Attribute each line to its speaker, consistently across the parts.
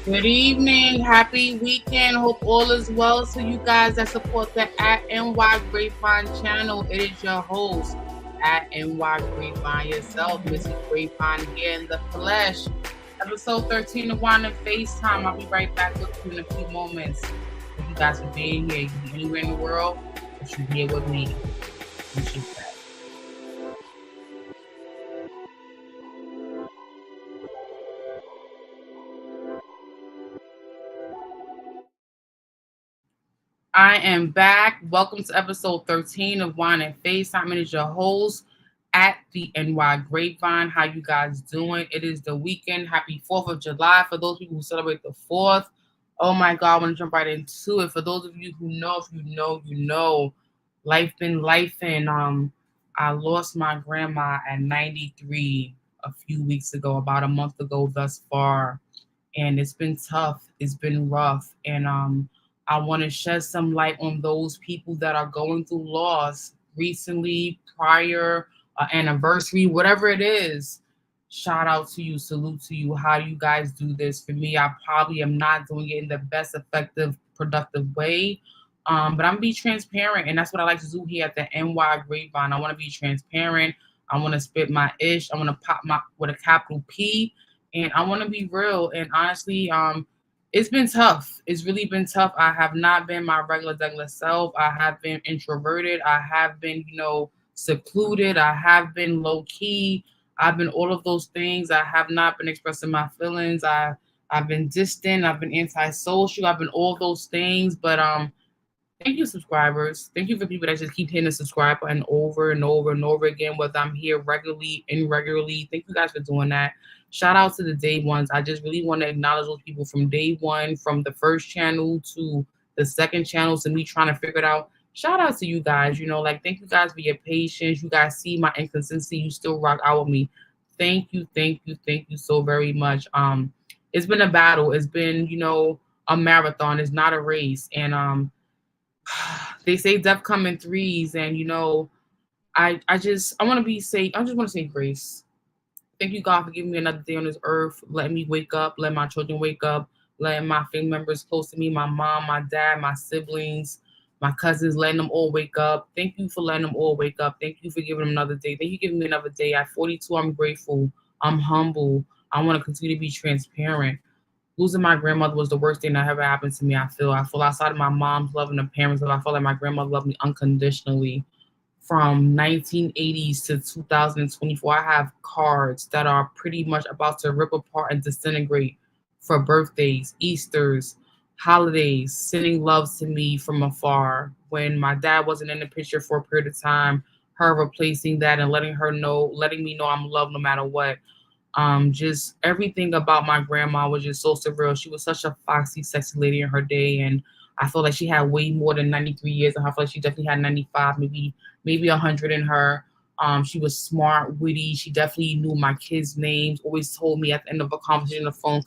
Speaker 1: Good evening. Happy weekend. Hope all is well. So you guys that support the at NY Grapevine channel, it is your host at NY Grapevine yourself, Missy Grapevine here in the flesh. Episode 13 of Wine and FaceTime. I'll be right back with you in a few moments. Thank you guys for being here. You can be anywhere in the world, but you're here with me. Appreciate that. I am back. Welcome to episode 13 of Wine and FaceTime. It is your host at the NY Grapevine. How you guys doing? It is the weekend. Happy 4th of July for those people who celebrate the 4th. Oh my God, I want to jump right into it. For those of you who know, if you know, you know, life been life. And I lost my grandma at 93 a few weeks ago, about a month ago thus far. And it's been tough. It's been rough. And I want to shed some light on those people that are going through loss recently, prior, anniversary, whatever it is. Shout out to you, salute to you. How do you guys do this? For me, I probably am not doing it in the best, effective, productive way. But I'm be transparent, and that's what I like to do here at the NY Grapevine. I want to be transparent. I want to spit my ish. I want to pop my with a capital P, and I want to be real. And honestly, it's been tough. It's really been tough. I have not been my regular self. I have been introverted. I have been, secluded. I have been low key. I've been all of those things. I have not been expressing my feelings. I've been distant. I've been antisocial. I've been all those things. But thank you, subscribers. Thank you for people that just keep hitting the subscribe button over and over and over again, whether I'm here regularly, irregularly. Thank you guys for doing that. Shout out to the day ones. I just really want to acknowledge those people from day one, from the first channel to the second channel, to me trying to figure it out. Shout out to you guys. Thank you guys for your patience. You guys see my inconsistency. You still rock out with me. Thank you so very much. It's been a battle. It's been, a marathon. It's not a race. And they say death come in threes, and I want to be safe. I just want to say grace. Thank you, God, for giving me another day on this earth, letting me wake up, letting my children wake up, letting my family members close to me, my mom, my dad, my siblings, my cousins, letting them all wake up. Thank you for letting them all wake up. Thank you for giving them another day. Thank you for giving me another day. At 42, I'm grateful. I'm humble. I want to continue to be transparent. Losing my grandmother was the worst thing that ever happened to me. I feel outside of my mom's love and the parents' love, I feel like my grandmother loved me unconditionally. From 1980s to 2024, I have cards that are pretty much about to rip apart and disintegrate for birthdays, Easters, holidays, sending loves to me from afar. When my dad wasn't in the picture for a period of time, her replacing that and letting me know I'm loved no matter what. Just everything about my grandma was just so surreal. She was such a foxy, sexy lady in her day, and I feel like she had way more than 93 years, and I feel like she definitely had 95, maybe 100 in her. She was smart, witty. She definitely knew my kids' names. Always told me at the end of a conversation on the phone,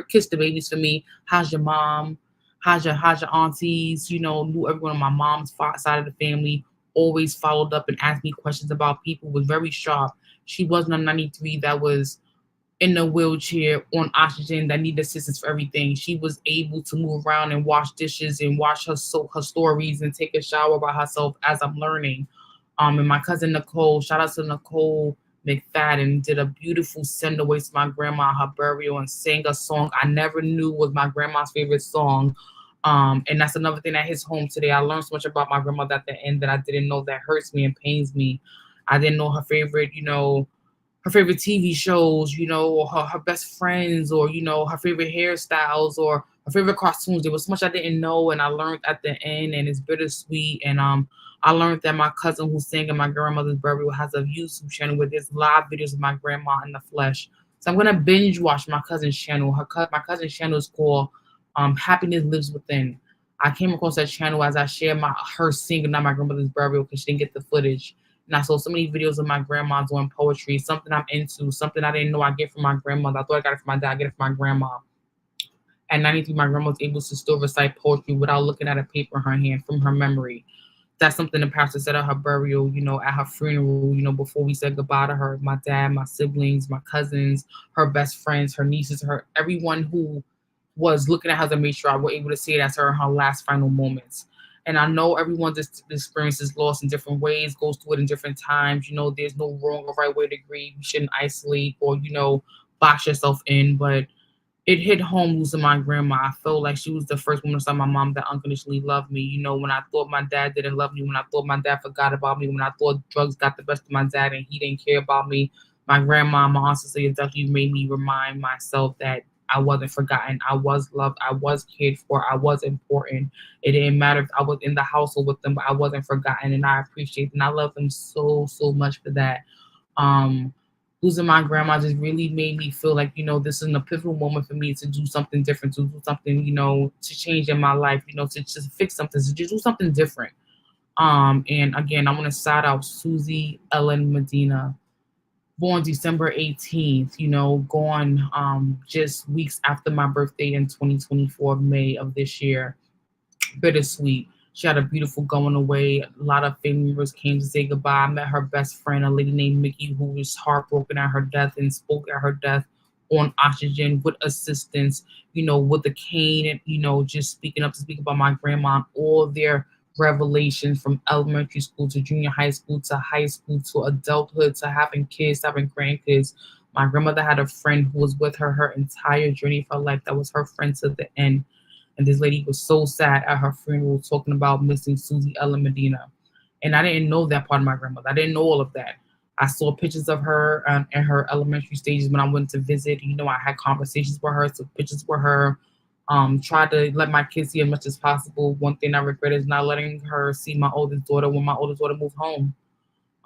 Speaker 1: kiss the babies for me. How's your mom? How's your aunties? Knew everyone on my mom's side of the family. Always followed up and asked me questions about people. Was very sharp. She wasn't a 93 that was in a wheelchair on oxygen that needed assistance for everything. She was able to move around and wash dishes and watch her stories and take a shower by herself as I'm learning. And my cousin Nicole, shout out to Nicole McFadden, did a beautiful send away to my grandma at her burial and sang a song I never knew was my grandma's favorite song. And that's another thing that hits home today. I learned so much about my grandmother at the end that I didn't know, that hurts me and pains me. I didn't know her favorite TV shows, or her best friends, or, her favorite hairstyles or her favorite cartoons. There was so much I didn't know, and I learned at the end, and it's bittersweet. And I learned that my cousin who sang in my grandmother's burial has a YouTube channel where there's live videos of my grandma in the flesh. So I'm gonna binge watch my cousin's channel. My cousin's channel is called Happiness Lives Within. I came across that channel as I shared her singing at my grandmother's burial because she didn't get the footage. And I saw so many videos of my grandma doing poetry, something I'm into, something I didn't know I get from my grandmother. I thought I got it from my dad, I get it from my grandma. At 93, my grandma was able to still recite poetry without looking at a paper in her hand from her memory. That's something the pastor said at her burial, at her funeral, before we said goodbye to her, my dad, my siblings, my cousins, her best friends, her nieces, everyone who was looking at her to make sure I was able to say it as her last final moments. And I know everyone just experiences loss in different ways, goes through it in different times. There's no wrong or right way to grieve. You shouldn't isolate or, box yourself in. But it hit home losing my grandma. I felt like she was the first woman inside my mom that unconditionally loved me. When I thought my dad didn't love me, when I thought my dad forgot about me, when I thought drugs got the best of my dad and he didn't care about me, my grandma, my aunt Cecilia definitely made me remind myself that I wasn't forgotten. I was loved. I was cared for. I was important. It didn't matter if I was in the household with them, but I wasn't forgotten. And I appreciate and I love them so, so much for that. Um, Losing my grandma just really made me feel like, this is a pivotal moment for me to do something different, to do something, to change in my life, to just fix something, to just do something different. And again, I want to shout out Susie Ellen Medina, born December 18th, gone just weeks after my birthday in 2024, May of this year. Bittersweet. She had a beautiful going away. A lot of family members came to say goodbye. I met her best friend, a lady named Mickey, who was heartbroken at her death and spoke at her death on oxygen with assistance, with a cane and, just speaking up to speak about my grandma and all their revelations from elementary school to junior high school to adulthood to having kids, having grandkids. My grandmother had a friend who was with her entire journey of her life that was her friend to the end. And this lady was so sad at her funeral talking about missing Susie Ellen Medina. And I didn't know that part of my grandmother. I didn't know all of that. I saw pictures of her in her elementary stages when I went to visit. I had conversations with her, took pictures with her, tried to let my kids see as much as possible. One thing I regret is not letting her see my oldest daughter when my oldest daughter moved home.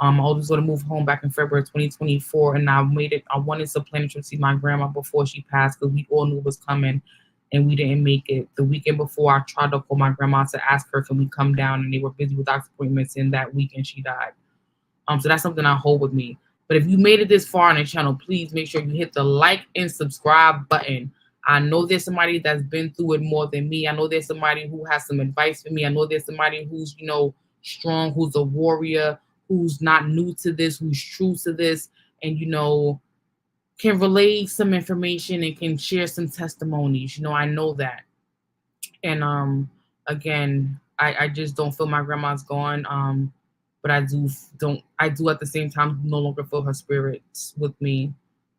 Speaker 1: My oldest daughter moved home back in February 2024, and I made it. I wanted to plan a trip to see my grandma before she passed because we all knew it was coming and we didn't make it. The weekend before, I tried to call my grandma to ask her, can we come down? And they were busy with doctor's appointments, and that weekend she died. So that's something I hold with me. But if you made it this far on the channel, please make sure you hit the like and subscribe button. I know there's somebody that's been through it more than me. I know there's somebody who has some advice for me. I know there's somebody who's, strong, who's a warrior, who's not new to this, who's true to this, and, can relay some information and can share some testimonies. I know that. And again, I just don't feel my grandma's gone. But I do at the same time no longer feel her spirits with me.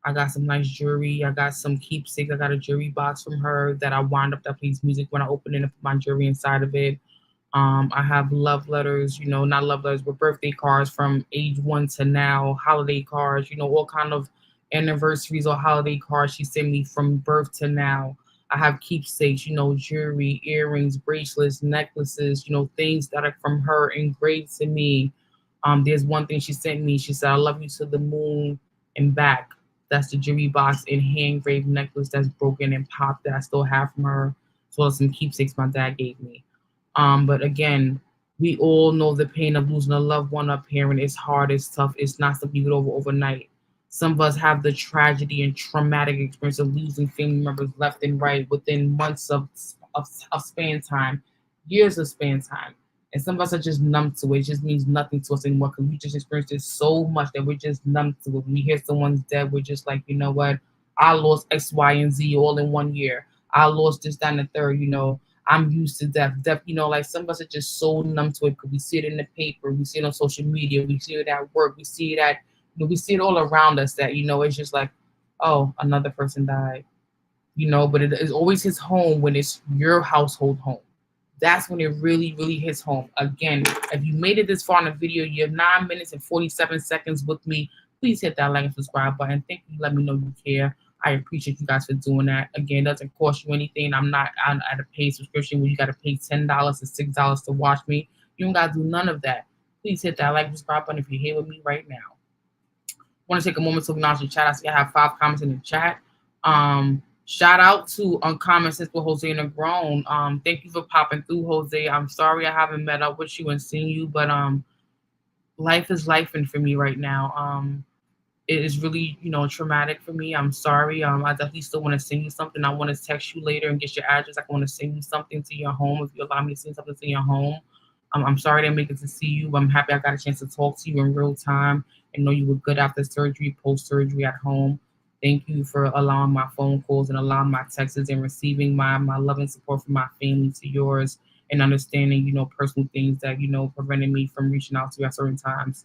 Speaker 1: I got some nice jewelry. I got some keepsakes. I got a jewelry box from her that I wound up that plays music when I open it and put my jewelry inside of it. I have love letters, not love letters, but birthday cards from age 1 to now, holiday cards, all kind of anniversaries or holiday cards she sent me from birth to now. I have keepsakes, jewelry, earrings, bracelets, necklaces, things that are from her engraved to me. There's one thing she sent me. She said, I love you to the moon and back. That's the jewelry box and hand engraved necklace that's broken and popped that I still have from her, as well as some keepsakes my dad gave me. But again, we all know the pain of losing a loved one, a parent. It's hard, it's tough, it's not something you get over overnight. Some of us have the tragedy and traumatic experience of losing family members left and right within months of span time, years of span time. And some of us are just numb to it. It just means nothing to us anymore because we just experienced it so much that we're just numb to it. When we hear someone's dead, we're just like, you know what? I lost X, Y, and Z all in one year. I lost this, that, and the third, I'm used to death. Death, like some of us are just so numb to it because we see it in the paper, we see it on social media, we see it at work, we see it at we see it all around us that, it's just like, oh, another person died, but it is always his home when it's your household home. That's when it really, really hits home. Again, if you made it this far in the video, you have 9 minutes and 47 seconds with me. Please hit that like and subscribe button. Thank you. Let me know you care. I appreciate you guys for doing that. Again, it doesn't cost you anything. I'm not at a paid subscription where you got to pay $10 or $6 to watch me. You don't got to do none of that. Please hit that like and subscribe button if you're here with me right now. Want to take a moment to acknowledge the chat. I see I have 5 comments in the chat. Shout out to Uncommon Sense with Jose and Grown. Thank you for popping through, Jose. I'm sorry I haven't met up with you and seen you, but life is lifing for me right now. It is really, traumatic for me. I'm sorry. I definitely still want to send you something. I want to text you later and get your address. I want to send you something to your home if you allow me to send something to your home. I'm sorry I didn't make it to see you. I'm happy I got a chance to talk to you in real time and know you were good after surgery, post-surgery at home. Thank you for allowing my phone calls and allowing my texts and receiving my love and support from my family to yours and understanding, personal things that, prevented me from reaching out to you at certain times.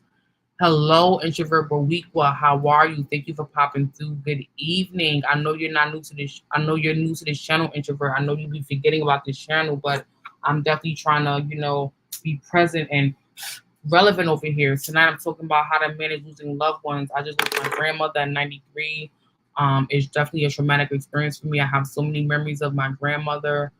Speaker 1: Hello, introvert Boweekwa. How are you? Thank you for popping through. Good evening. I know you're not new to this. I know you're new to this channel, introvert. I know you be forgetting about this channel, but I'm definitely trying to, be present and relevant over here. Tonight I'm talking about how to manage losing loved ones. I just lost my grandmother at 93. It's definitely a traumatic experience for me. I have so many memories of my grandmother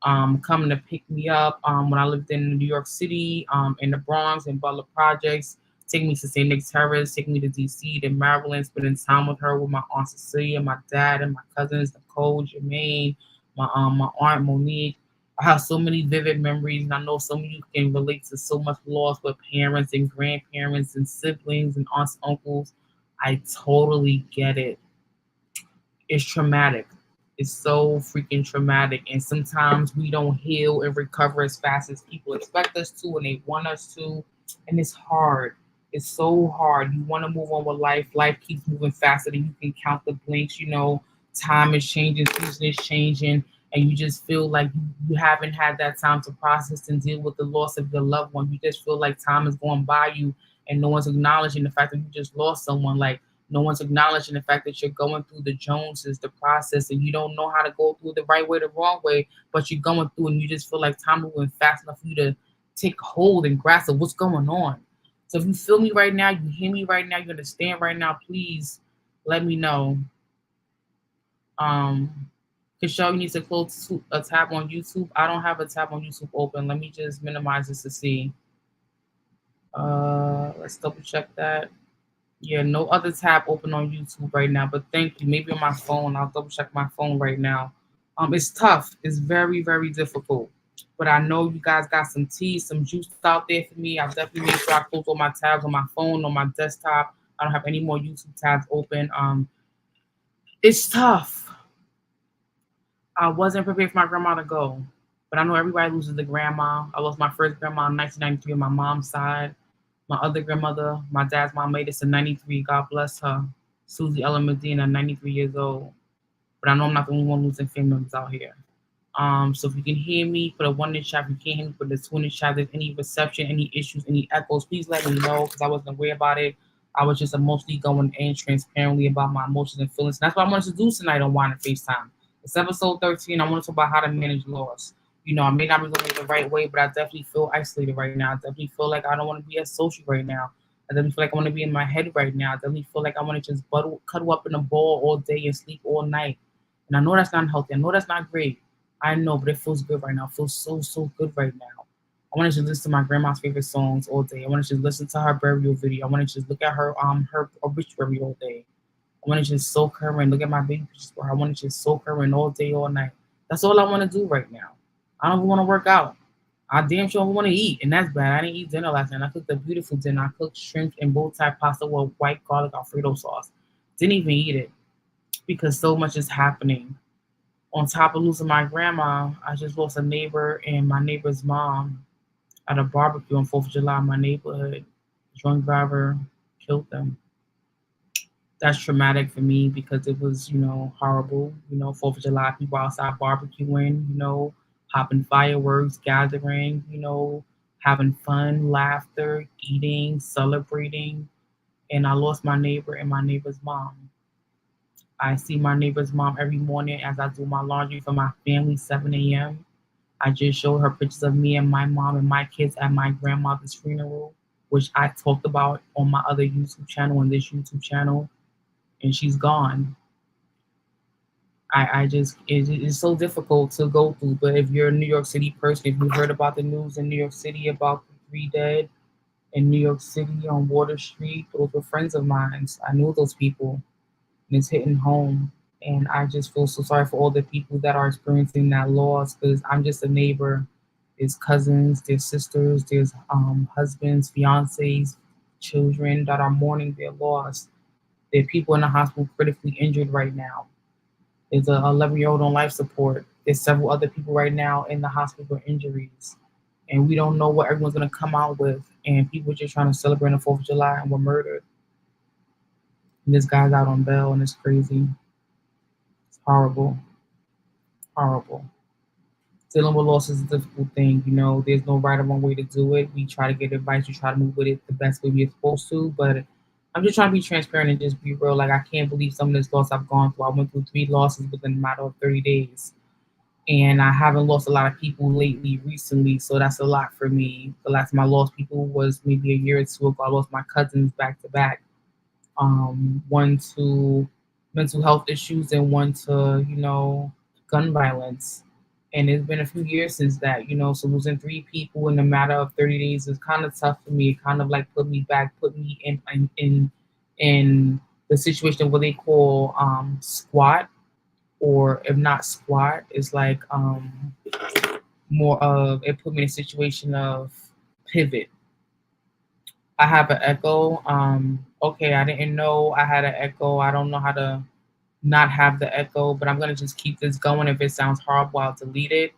Speaker 1: coming to pick me up when I lived in New York City, in the Bronx, in Butler Projects, taking me to St. Nick's Terrace, taking me to DC, to Maryland, spending time with her, with my aunt Cecilia, my dad, and my cousins, Nicole, Jermaine, my aunt Monique. I have so many vivid memories, and I know some of you can relate to so much loss with parents and grandparents and siblings and aunts, uncles. I totally get it. It's traumatic. It's so freaking traumatic, and sometimes we don't heal and recover as fast as people expect us to, and they want us to, and it's hard. It's so hard. You want to move on with life. Life keeps moving faster than you can count the blinks. Time is changing, season is changing, and you just feel like you haven't had that time to process and deal with the loss of your loved one. You just feel like time is going by you, and no one's acknowledging the fact that you just lost someone. Like, no one's acknowledging the fact that you're going through the Joneses, the process, and you don't know how to go through the right way, the wrong way, but you're going through, and you just feel like time moving fast enough for you to take hold and grasp of what's going on. So if you feel me right now, you hear me right now, you understand right now, please let me know. Kishelle, you need to close a tab on YouTube. I don't have a tab on YouTube open. Let me just minimize this to see. Let's double check that. Yeah, no other tab open on YouTube right now, but thank you. Maybe on my phone. I'll double check my phone right now. It's tough. It's very, very difficult. But I know you guys got some tea, some juice out there for me. I definitely make sure I close all my tabs on my phone, on my desktop. I don't have any more YouTube tabs open. It's tough. I wasn't prepared for my grandma to go, but I know everybody loses a grandma. I lost my first grandma in 1993 on my mom's side. My other grandmother, my dad's mom, made it to 93. God bless her. Susie Ellen Medina, 93 years old. But I know I'm not the only one losing family members out here. So if you can hear me, put a 1 in the chat. If you can't hear me, put a 2 in the chat. If there's any reception, any issues, any echoes, please let me know because I wasn't aware about it. I was just emotionally going in transparently about my emotions and feelings. And that's what I wanted to do tonight on Wine and FaceTime. It's episode 13. I want to talk about how to manage loss. I may not be doing it the right way, but I definitely feel isolated right now. I definitely feel like I don't want to be as social right now. I definitely feel like I want to be in my head right now. I definitely feel like I want to just cuddle up in a ball all day and sleep all night. And I know that's not healthy. I know that's not great. I know, but it feels good right now. It feels so, so good right now. I want to just listen to my grandma's favorite songs all day. I want to just listen to her burial video. I want to just look at her obituary all day. I want to just soak her in, look at my baby pictures for her. I want to just soak her in all day, all night. That's all I want to do right now. I don't want to work out. I damn sure want to eat, and that's bad. I didn't eat dinner last night. I cooked a beautiful dinner. I cooked shrimp and bow tie pasta with white garlic Alfredo sauce. Didn't even eat it because so much is happening. On top of losing my grandma, I just lost a neighbor and my neighbor's mom at a barbecue on 4th of July in my neighborhood. Drunk driver killed them. That's traumatic for me because it was, horrible. 4th of July, people outside barbecuing, popping fireworks, gathering, having fun, laughter, eating, celebrating. And I lost my neighbor and my neighbor's mom. I see my neighbor's mom every morning as I do my laundry for my family, 7 a.m. I just showed her pictures of me and my mom and my kids at my grandmother's funeral, which I talked about on my other YouTube channel and this YouTube channel, and she's gone. It's so difficult to go through. But if you're a New York City person, if you heard about the news in New York City about the 3 dead in New York City on Water Street, those were friends of mine. I knew those people, and it's hitting home. And I just feel so sorry for all the people that are experiencing that loss because I'm just a neighbor. There's cousins, there's sisters, there's husbands, fiancés, children that are mourning their loss. There are people in the hospital critically injured right now. There's an 11-year-old on life support. There's several other people right now in the hospital with injuries. And we don't know what everyone's going to come out with. And people are just trying to celebrate the 4th of July and were murdered. And this guy's out on bail, and it's crazy. It's horrible, horrible. Dealing with loss is a difficult thing. You know, there's no right or wrong way to do it. We try to get advice. We try to move with it the best way we're supposed to. But I'm just trying to be transparent and just be real. Like, I can't believe some of this loss I've gone through. I went through 3 losses within a matter of 30 days. And I haven't lost a lot of people lately, recently. So that's a lot for me. The last time I lost people was maybe a year or two ago. I lost my cousins back to back. One to mental health issues and one to, gun violence. And it's been a few years since that, so losing 3 people in a matter of 30 days is kind of tough for me. It kind of like put me back, put me in the situation what they call squat, or if not squat, it's like more of it put me in a situation of pivot. I have an echo. Okay, I didn't know I had an echo. I don't know how to not have the echo, but I'm gonna just keep this going. If it sounds horrible, I'll delete it.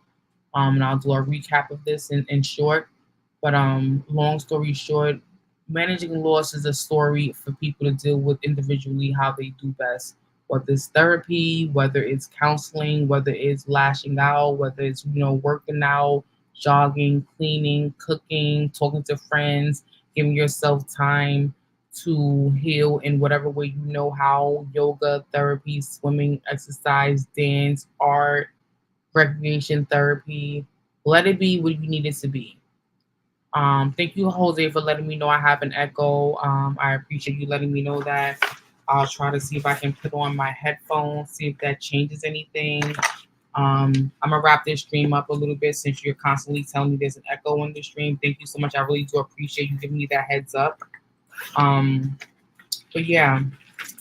Speaker 1: And I'll do a recap of this in short. But long story short, managing loss is a story for people to deal with individually how they do best. Whether it's therapy, whether it's counseling, whether it's lashing out, whether it's working out, jogging, cleaning, cooking, talking to friends, giving yourself time to heal in whatever way you know how: yoga, therapy, swimming, exercise, dance, art, recreation therapy. Let it be what you need it to be. Thank you, Jose, for letting me know I have an echo. I appreciate you letting me know that. I'll try to see if I can put on my headphones, see if that changes anything. I'm gonna wrap this stream up a little bit since you're constantly telling me there's an echo in the stream. Thank you so much. I really do appreciate you giving me that heads up. Um, but yeah,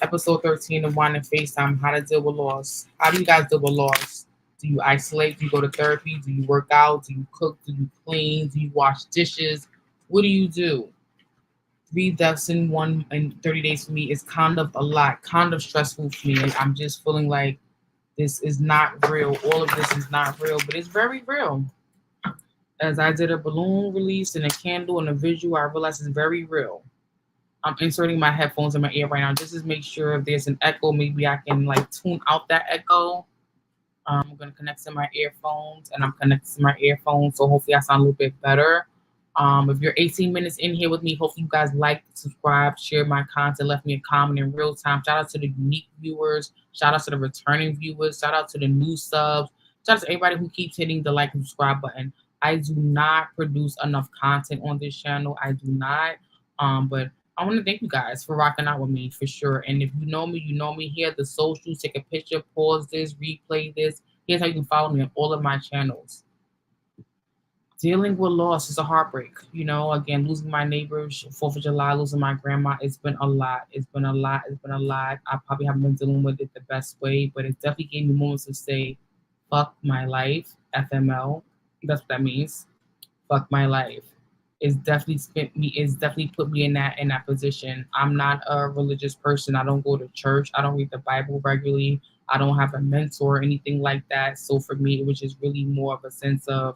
Speaker 1: episode 13 of Wine and FaceTime, how to deal with loss. How do you guys deal with loss? Do you isolate? Do you go to therapy? Do you work out? Do you cook? Do you clean? Do you wash dishes? What do you do? 3 deaths in 30 days for me is kind of a lot, kind of stressful for me. And I'm just feeling like this is not real. All of this is not real, but it's very real. As I did a balloon release and a candle and a visual, I realized it's very real. I'm inserting my headphones in my ear right now just to make sure if there's an echo, maybe I can like tune out that echo. I'm going to connect to my earphones, and I'm connected to my earphones, so hopefully I sound a little bit better. If you're 18 minutes in here with me, hopefully you guys like, subscribe, share my content, left me a comment in real time. Shout out to the unique viewers. Shout out to the returning viewers. Shout out to the new subs. Shout out to everybody who keeps hitting the like and subscribe button. I do not produce enough content on this channel. I do not. But I want to thank you guys for rocking out with me for sure. And if you know me, you know me. Here, the socials, take a picture, pause this, replay this. Here's how you can follow me on all of my channels. Dealing with loss is a heartbreak. Again, losing my neighbors, 4th of July, losing my grandma, it's been a lot. It's been a lot. It's been a lot. I probably haven't been dealing with it the best way, but it definitely gave me moments to say, fuck my life, FML. That's what that means. Fuck my life. It's definitely put me in that position. I'm not a religious person. I don't go to church. I don't read the Bible regularly. I don't have a mentor or anything like that. So for me, it was just really more of a sense of,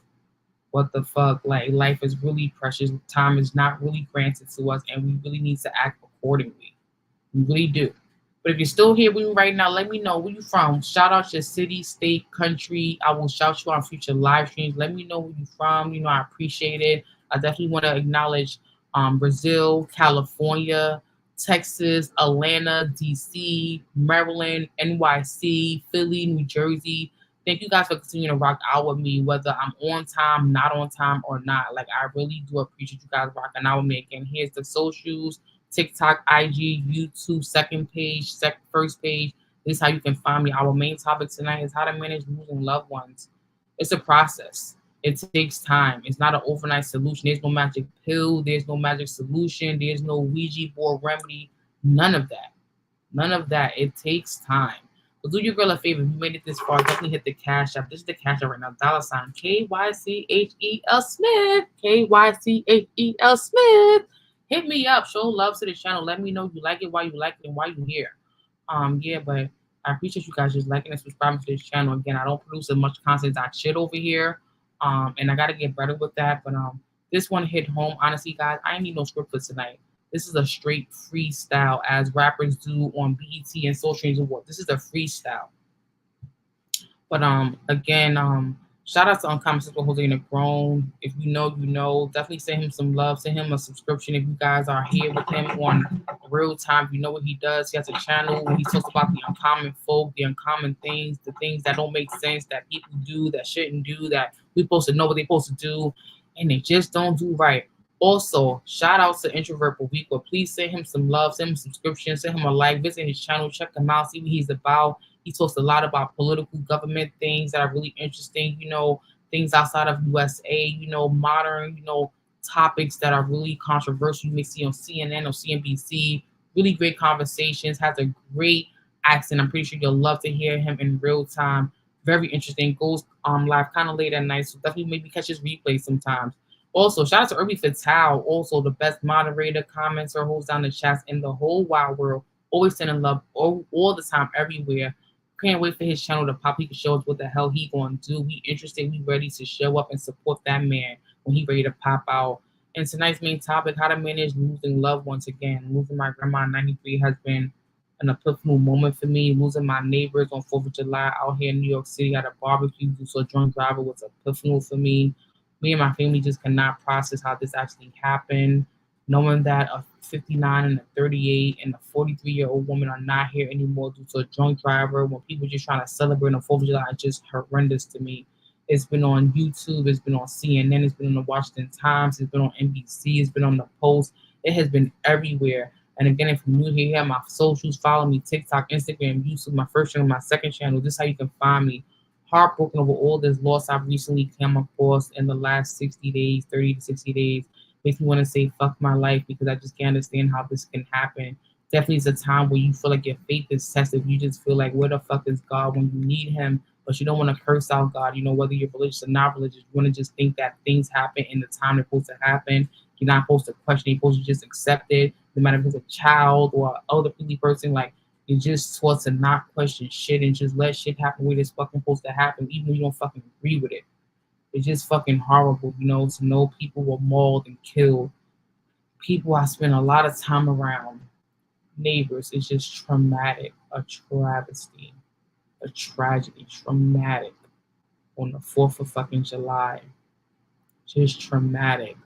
Speaker 1: what the fuck? Like, life is really precious. Time is not really granted to us, and we really need to act accordingly. We really do. But if you're still here with me right now, let me know where you from. Shout out your city, state, country. I will shout you on future live streams. Let me know where you're from. I appreciate it. I definitely want to acknowledge Brazil, California, Texas, Atlanta, DC, Maryland, NYC, Philly, New Jersey. Thank you guys for continuing to rock out with me, whether I'm on time, not on time, or not. Like, I really do appreciate you guys rocking out with me. Again, here's the socials: TikTok, IG, YouTube, second page, first page. This is how you can find me. Our main topic tonight is how to manage losing loved ones. It's a process. It takes time. It's not an overnight solution. There's no magic pill. There's no magic solution. There's no Ouija board remedy. None of that. None of that. It takes time. But do your girl a favor. If you made it this far, definitely hit the Cash App. This is the Cash App right now. $ KYCHEL Smith. KYCHEL Smith. Hit me up. Show love to the channel. Let me know you like it, why you like it, and why you here. Yeah, but I appreciate you guys just liking and subscribing to this channel. Again, I don't produce as much content as I should over here. And I gotta get better with that. But this one hit home. Honestly, guys, I ain't need no script for tonight. This is a straight freestyle, as rappers do on BET and Soul Trains Awards. This is a freestyle. But again, shout out to Uncommon Sister Jose and Grown. If you know, you know. Definitely send him some love. Send him a subscription if you guys are here with him on real time. You know what he does. He has a channel where he talks about the uncommon folk, the uncommon things, the things that don't make sense, that people do, that shouldn't do, that we're supposed to know what they're supposed to do, and they just don't do right. Also, shout out to Introvert Week. Please send him some love, send him a subscription, send him a like, visit his channel, check him out, see what he's about. He talks a lot about political government things that are really interesting, things outside of USA, modern, topics that are really controversial. You may see on CNN or CNBC. Really great conversations, has a great accent. I'm pretty sure you'll love to hear him in real time. Very interesting. Goes live kind of late at night, so definitely maybe catch his replay sometimes. Also, shout out to Irby Fatal, also the best moderator, commenter, holds down the chats in the whole wide world. Always sending love all the time, everywhere. Can't wait for his channel to pop. He can show us what the hell he gonna do. We interested. We ready to show up and support that man when he ready to pop out. And tonight's main topic: how to manage losing loved ones again. Losing my grandma at 93 has been an epiphany moment for me. Losing my neighbors on 4th of July out here in New York City at a barbecue due to a drunk driver was epiphany for me. Me and my family just cannot process how this actually happened. Knowing that a 59 and a 38 and a 43-year-old woman are not here anymore due to a drunk driver, when people just trying to celebrate on 4th of July, is just horrendous to me. It's been on YouTube, it's been on CNN, it's been on the Washington Times, it's been on NBC, it's been on the Post. It has been everywhere. And again, if you're new here, you have my socials, follow me, TikTok, Instagram, YouTube, my first channel, my second channel. This is how you can find me. Heartbroken over all this loss I've recently come across in the last 60 days, 30 to 60 days. Makes me want to say fuck my life, because I just can't understand how this can happen. Definitely is a time where you feel like your faith is tested. You just feel like, where the fuck is God when you need him? But you don't want to curse out God. Whether you're religious or not religious, you want to just think that things happen in the time they're supposed to happen. You're not supposed to question. You're supposed to just accept it, no matter if it's a child or an elderly person. Like, you're just taught to not question shit and just let shit happen where it's fucking supposed to happen, even when you don't fucking agree with it. It's just fucking horrible, to know people were mauled and killed. People I spend a lot of time around, neighbors, it's just traumatic, a travesty, a tragedy, traumatic on the 4th of fucking July. Just traumatic.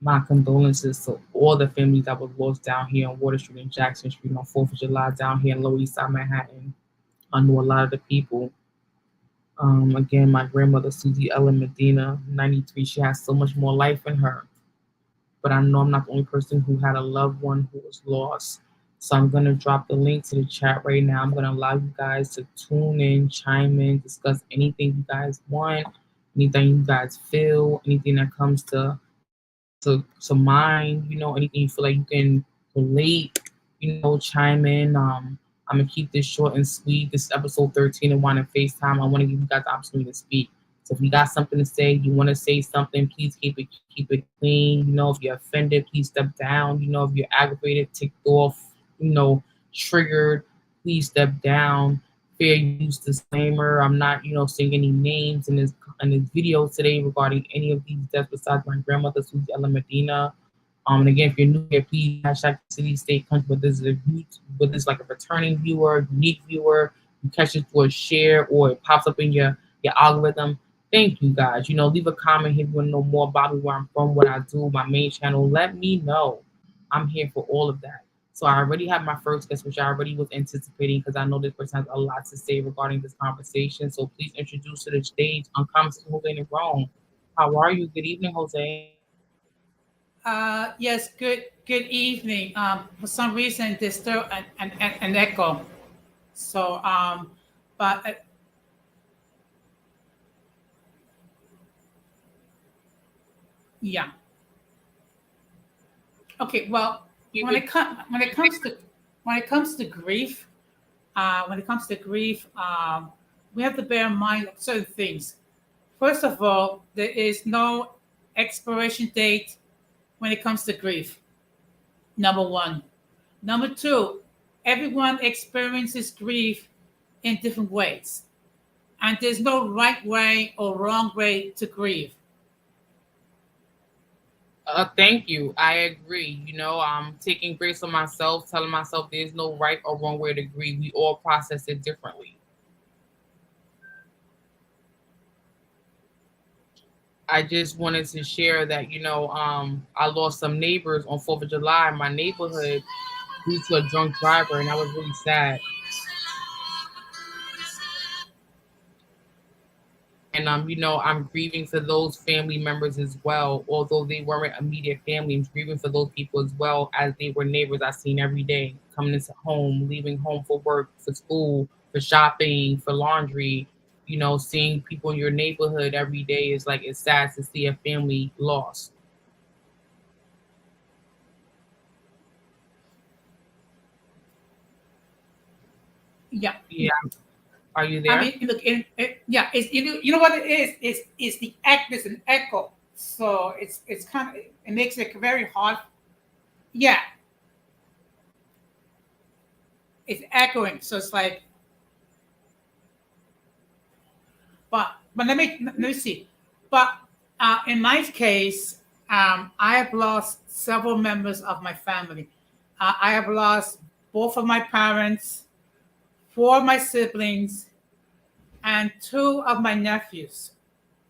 Speaker 1: My condolences to all the families that were lost down here on Water Street and Jackson Street on 4th of July down here in Lower East Side Manhattan. I know a lot of the people. Again, my grandmother, Susie Ellen Medina, 93, she has so much more life in her. But I know I'm not the only person who had a loved one who was lost. So I'm going to drop the link to the chat right now. I'm going to allow you guys to tune in, chime in, discuss anything you guys want, anything you guys feel, anything that comes to mind, anything you feel like you can relate, chime in. I'm gonna keep this short and sweet. This is episode 13 of Wine and FaceTime. I want to give you guys the opportunity to speak. So if you got something to say, you want to say something, please keep it clean. If you're offended, please step down. If you're aggravated, ticked off, triggered, please step down. Fair use disclaimer. I'm not, saying any names in this video today regarding any of these deaths besides my grandmother, Susie Ella Medina. And again, if you're new here, please hashtag city, state, country. But this is like a returning viewer, unique viewer. You catch it through a share, or it pops up in your algorithm. Thank you guys. Leave a comment here if you want to know more about me, where I'm from, what I do, my main channel. Let me know. I'm here for all of that. So I already have my first guest, which I already was anticipating, because I know this person has a lot to say regarding this conversation. So please introduce to the stage Uncommon Sister Jose in Rome. How are you? Good evening, Jose.
Speaker 2: Yes, good evening. For some reason, there's still an echo. So, but yeah. Okay. Well, when it comes to grief, we have to bear in mind certain things. First of all, there is no expiration date when it comes to grief. Number one. Number two, everyone experiences grief in different ways. And there's no right way or wrong way to grieve.
Speaker 1: Thank you. I agree. I'm taking grace on myself, telling myself there's no right or wrong way to grieve. We all process it differently. I just wanted to share that, I lost some neighbors on 4th of July in my neighborhood due to a drunk driver, and that was really sad. And I'm grieving for those family members as well. Although they weren't immediate family, I'm grieving for those people as well as they were neighbors I seen every day, coming into home, leaving home for work, for school, for shopping, for laundry. Seeing people in your neighborhood every day is like it's sad to see a family lost.
Speaker 2: Yeah.
Speaker 1: Yeah, are you
Speaker 2: I
Speaker 1: there?
Speaker 2: mean, look, yeah, it's you know what it is? It's the act. It's an echo, so it's kind of it makes it very hard. Yeah, it's echoing, so it's like, but let me see. But in my case, I have lost several members of my family. I have lost both of my parents, four of my siblings, and two of my nephews.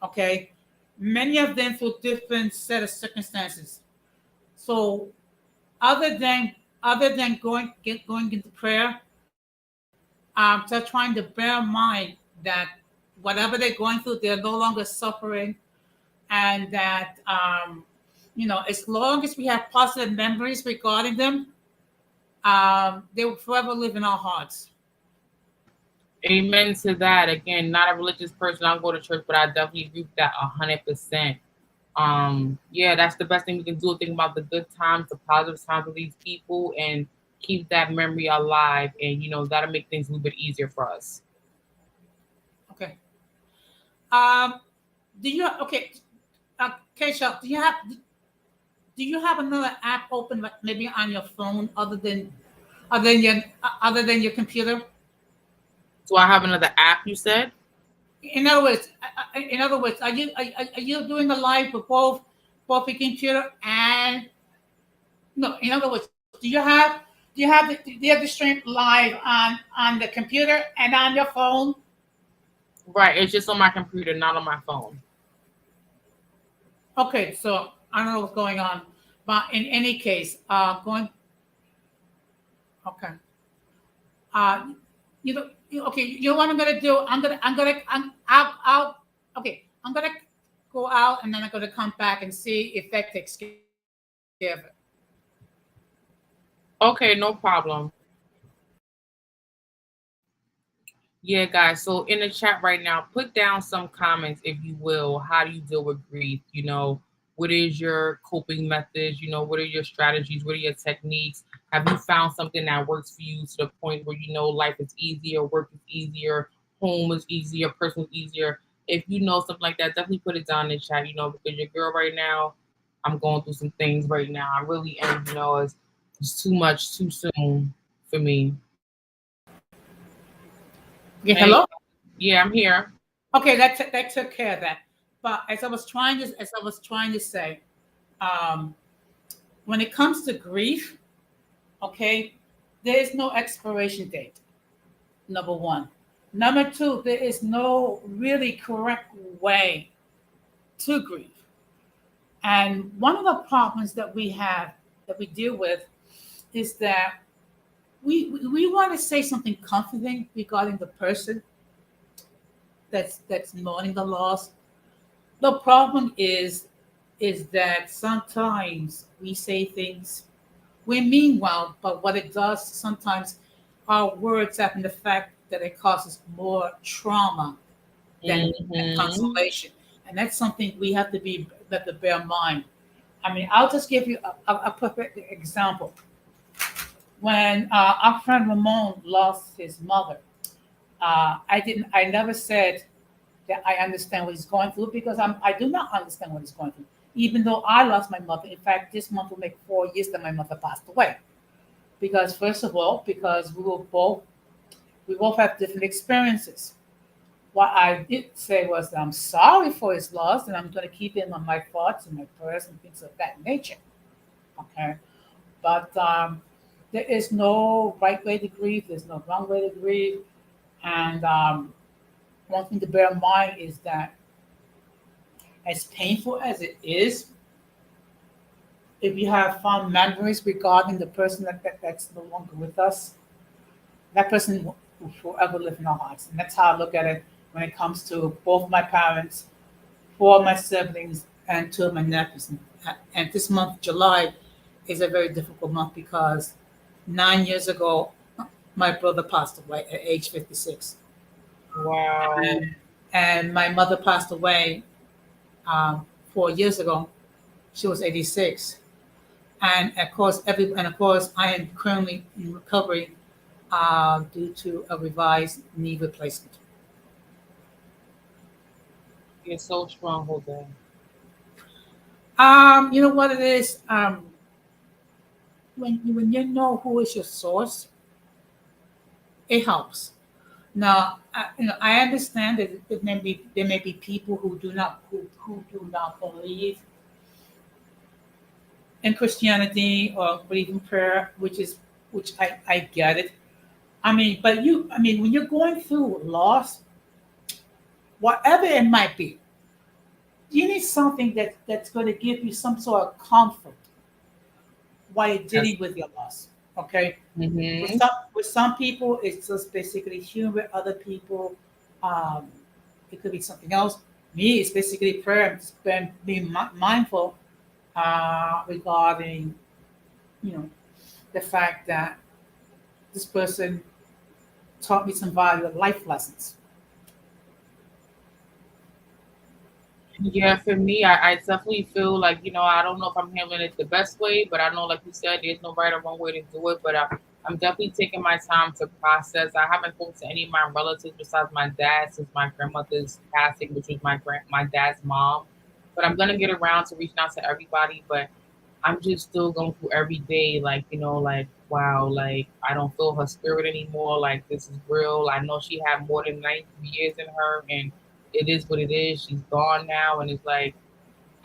Speaker 2: Okay, many of them through different set of circumstances. So other than going into prayer, just trying to bear in mind that whatever they're going through, they're no longer suffering, and that as long as we have positive memories regarding them, they will forever live in our hearts.
Speaker 1: Amen to that. Again, not a religious person. I don't go to church, but I definitely agree with that 100%. Yeah, that's the best thing we can do. Think about the good times, the positive times with these people, and keep that memory alive. And that'll make things a little bit easier for us.
Speaker 2: Okay. Um, do you okay? Keisha, do you have another app open, like maybe on your phone, other than your computer?
Speaker 1: So I have another app. You said.
Speaker 2: In other words, are you doing a live for both your computer and no? In other words, do you have the stream live on the computer and on your phone?
Speaker 1: Right. It's just on my computer, not on my phone.
Speaker 2: Okay, so I don't know what's going on, but in any case, going okay. Uh, okay. You know what I'm gonna do? I'll okay. I'm gonna go out and then I'm gonna come back and see if that takes care of it.
Speaker 1: Okay, no problem. Yeah, guys. So in the chat right now, put down some comments if you will. How do you deal with grief? What is your coping methods? What are your strategies? What are your techniques? Have you found something that works for you to the point where life is easier, work is easier, home is easier, personal is easier? If you know something like that, definitely put it down in the chat. Because your girl right now, I'm going through some things right now. I really am. It's too much too soon for me.
Speaker 2: Okay,
Speaker 1: And
Speaker 2: hello.
Speaker 1: yeah, I'm here.
Speaker 2: Okay, that took care of that. But as I was trying to say, um, when it comes to grief, okay, there is no expiration date. Number one. Number two, there is no really correct way to grieve. And one of the problems that we deal with is that we want to say something comforting regarding the person that's mourning the loss. The problem is that sometimes we say things we mean well, but what it does sometimes our words have the fact that it causes more trauma than
Speaker 1: Hmm.
Speaker 2: consolation. And that's something we have to bear in mind. I mean, I'll just give you a perfect example. When our friend Ramon lost his mother, I never said that I understand what he's going through because I do not understand what he's going through. Even though I lost my mother, in fact, this month will make 4 years that my mother passed away. Because first of all, because we both have different experiences. What I did say was that I'm sorry for his loss, and I'm going to keep him on my thoughts and my prayers and things of that nature. Okay, but there is no right way to grieve. There's no wrong way to grieve, and one thing to bear in mind is that as painful as it is, if you have fond memories regarding the person that's no longer with us, that person will forever live in our hearts. And that's how I look at it when it comes to both my parents, four of my siblings, and two of my nephews. And this month, July, is a very difficult month because 9 years ago, my brother passed away at age 56.
Speaker 1: Wow.
Speaker 2: And my mother passed away 4 years ago. She was 86. And of course, I am currently in recovery due to a revised knee replacement.
Speaker 1: You're so strong, Jose.
Speaker 2: You know what it is? When you know who is your source, it helps. Now, I understand that there may be people who do not believe in Christianity or believe in prayer, which I get it. But when you're going through loss, whatever it might be, you need something that's going to give you some sort of comfort while you're
Speaker 1: Yes.
Speaker 2: dealing with your loss. Okay, with
Speaker 1: Mm-hmm.
Speaker 2: some people, it's just basically healing with other people. Um, it could be something else. Me, it's basically prayer. I'm just being mindful regarding you know the fact that this person taught me some valuable life lessons.
Speaker 1: Yeah, for me, I definitely feel like, I don't know if I'm handling it the best way, but I know, like you said, there's no right or wrong way to do it. But I'm definitely taking my time to process. I haven't spoken to any of my relatives besides my dad since my grandmother's passing, which was my dad's mom. But I'm gonna get around to reaching out to everybody. But I'm just still going through every day, like, like, wow, like, I don't feel her spirit anymore. Like, this is real. I know she had more than 93 years in her, and it is what it is. She's gone now, and it's like,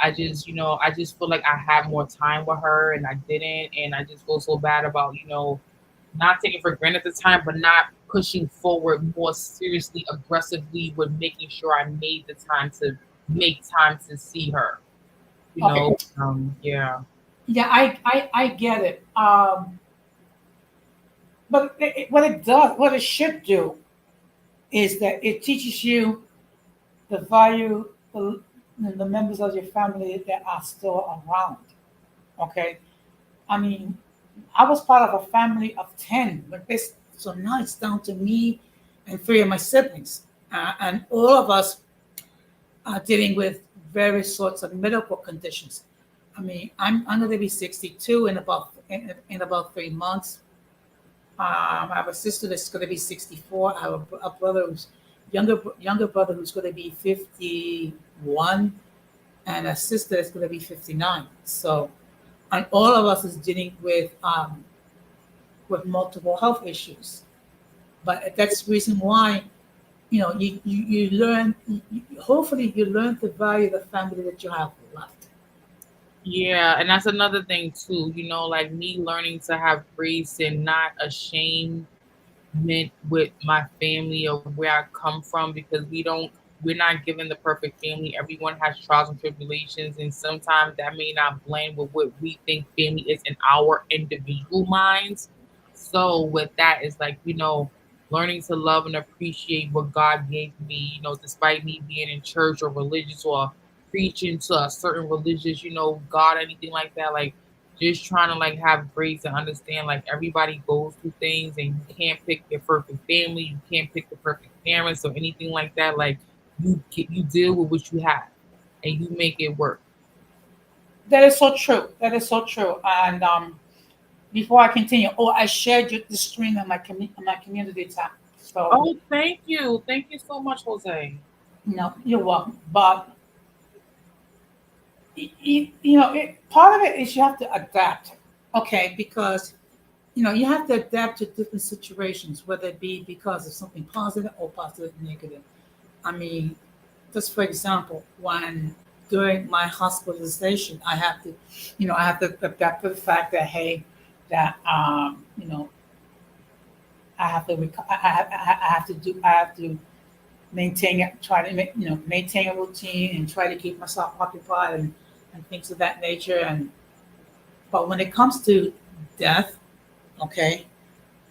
Speaker 1: I just feel like I had more time with her, and I didn't. And I just feel so bad about, not taking for granted the time, but not pushing forward more seriously, aggressively with making sure I made the time to make time to see her,
Speaker 2: Okay,
Speaker 1: yeah.
Speaker 2: yeah, I get it. But what it should do is that it teaches you the value the members of your family that are still around. Okay, I mean, I was part of a family of 10, but so now it's down to me and three of my siblings, and all of us are dealing with various sorts of medical conditions. I'm going to be 62 in about 3 months. I have a sister that's going to be 64. I have a brother who's younger brother who's going to be 51, and a sister that's going to be 59. So, and all of us is dealing with multiple health issues. But that's the reason why you learn. Hopefully, you learn to value the family that you have left.
Speaker 1: Yeah, and that's another thing too, like me learning to have grace and not ashamed with my family or where I come from, because we're not given the perfect family. Everyone has trials and tribulations, and sometimes that may not blend with what we think family is in our individual minds. So with that, it's like, learning to love and appreciate what God gave me, despite me being in church or religious or preaching to a certain religious, God, anything like that. Like, just trying to like have grace and understand, like, everybody goes through things, and you can't pick your perfect family, you can't pick the perfect parents or anything like that. Like, you deal with what you have, and you make it work.
Speaker 2: That is so true. That is so true. And before I continue, I shared the string on my community tab. So
Speaker 1: Oh, thank you so much, Jose.
Speaker 2: you're welcome. But part of it is you have to adapt. Okay, because you have to adapt to different situations, whether it be because of something positive or positive negative. I mean, just for example, when during my hospitalization, I have to, I have to adapt to the fact that hey, that I have to, I have to do, I have to maintain it, try to maintain a routine and try to keep myself occupied and things of that nature. And but when it comes to death, okay,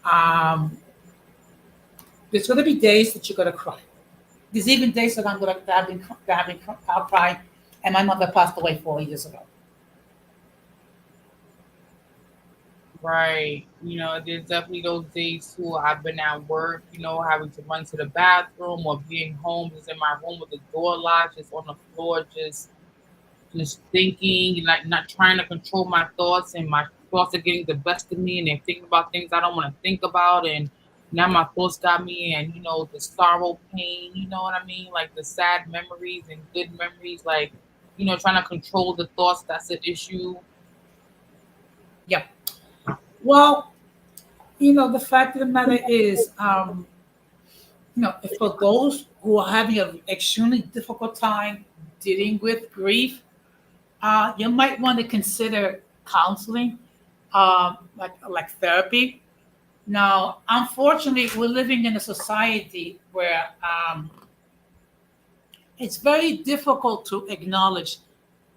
Speaker 2: um, there's gonna be days that you're gonna cry. There's even days that I'll cry, and my mother passed away 4 years ago.
Speaker 1: Right. There's definitely those days too. I've been at work, having to run to the bathroom or being home, just in my room with the door locked, just on the floor, just thinking, like not trying to control my thoughts, and my thoughts are getting the best of me, and they're thinking about things I don't want to think about, and now my thoughts got me, and the sorrow, pain, you know what I mean, like the sad memories and good memories, like trying to control the thoughts. That's an issue.
Speaker 2: Yeah. Well, the fact of the matter is, if for those who are having an extremely difficult time dealing with grief, you might want to consider counseling, like therapy. Now, unfortunately, we're living in a society where it's very difficult to acknowledge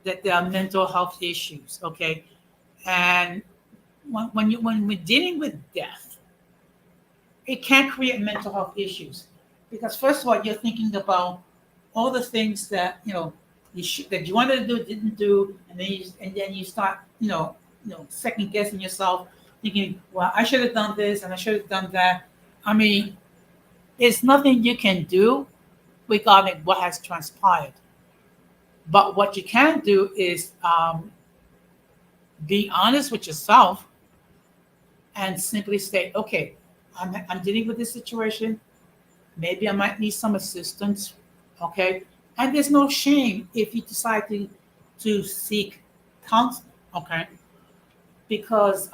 Speaker 2: that there are mental health issues. Okay, and when we're dealing with death, it can create mental health issues because first of all, you're thinking about all the things that that you wanted to do, didn't do, and then you start second guessing yourself, thinking, well, I should have done this and I should have done that. I mean, there's nothing you can do regarding what has transpired. But what you can do is be honest with yourself and simply say, okay, I'm dealing with this situation. Maybe I might need some assistance. Okay. And there's no shame if you decide to seek counseling. Okay. Because,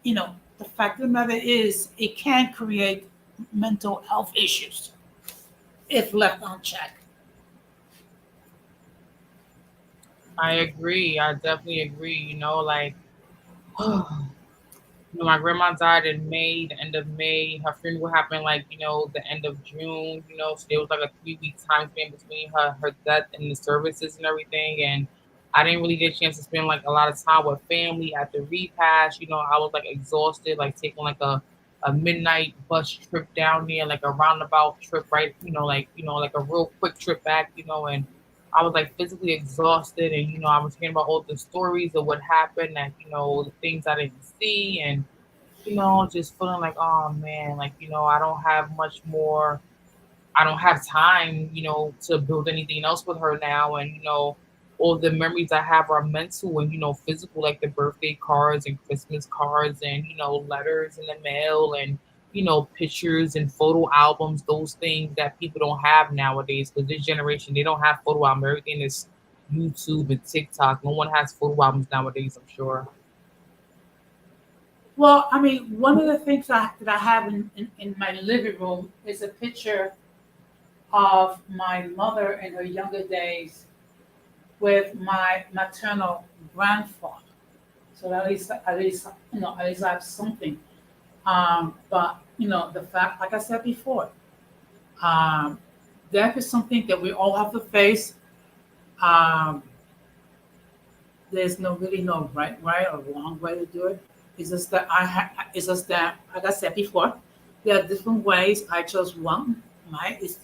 Speaker 2: the fact of the matter is it can create mental health issues if left unchecked.
Speaker 1: I agree. I definitely agree. Like my grandma died in May, the end of May. Her funeral happened like, the end of June, so there was like a 3 week time span between her death and the services and everything. And I didn't really get a chance to spend like a lot of time with family at the repast. I was like exhausted, like taking like a midnight bus trip down there, like a roundabout trip, right? Like a real quick trip back, and I was like physically exhausted, and I was hearing about all the stories of what happened, and the things I didn't see, and just feeling like, oh man, like I don't have much more. I don't have time, to build anything else with her now, and all the memories I have are mental and physical, like the birthday cards and Christmas cards and letters in the mail and pictures and photo albums, those things that people don't have nowadays. Because this generation, they don't have photo albums. Everything is YouTube and TikTok. No one has photo albums nowadays, I'm sure.
Speaker 2: Well, I mean, one of the things that I have in my living room is a picture of my mother in her younger days with my maternal grandfather. So at least I have something. But the fact, like I said before, um, death is something that we all have to face. Um, there's no right or wrong way to do it. It's just that, like I said before, there are different ways. I chose one. Mine is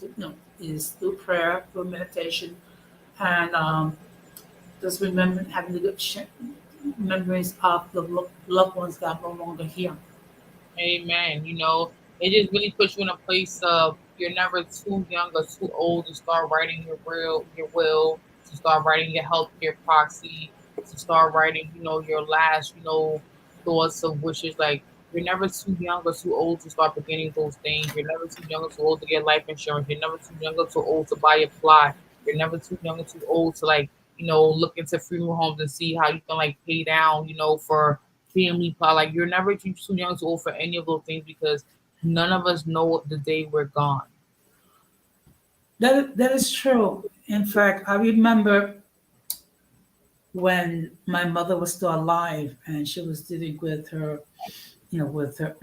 Speaker 2: is through prayer, through meditation, and just remember having the good memories of the loved ones that are no longer here.
Speaker 1: Amen. It just really puts you in a place of you're never too young or too old to start writing your will, to start writing your healthcare proxy, to start writing, your last, thoughts of wishes. Like you're never too young or too old to start beginning those things. You're never too young or too old to get life insurance. You're never too young or too old to buy a plot. You're never too young or too old to like, look into funeral homes and see how you can like pay down, for family plot. Like you're never too young or too old for any of those things because none of us know the day we're gone.
Speaker 2: That is true. In fact, I remember when my mother was still alive and she was dealing with her, with her,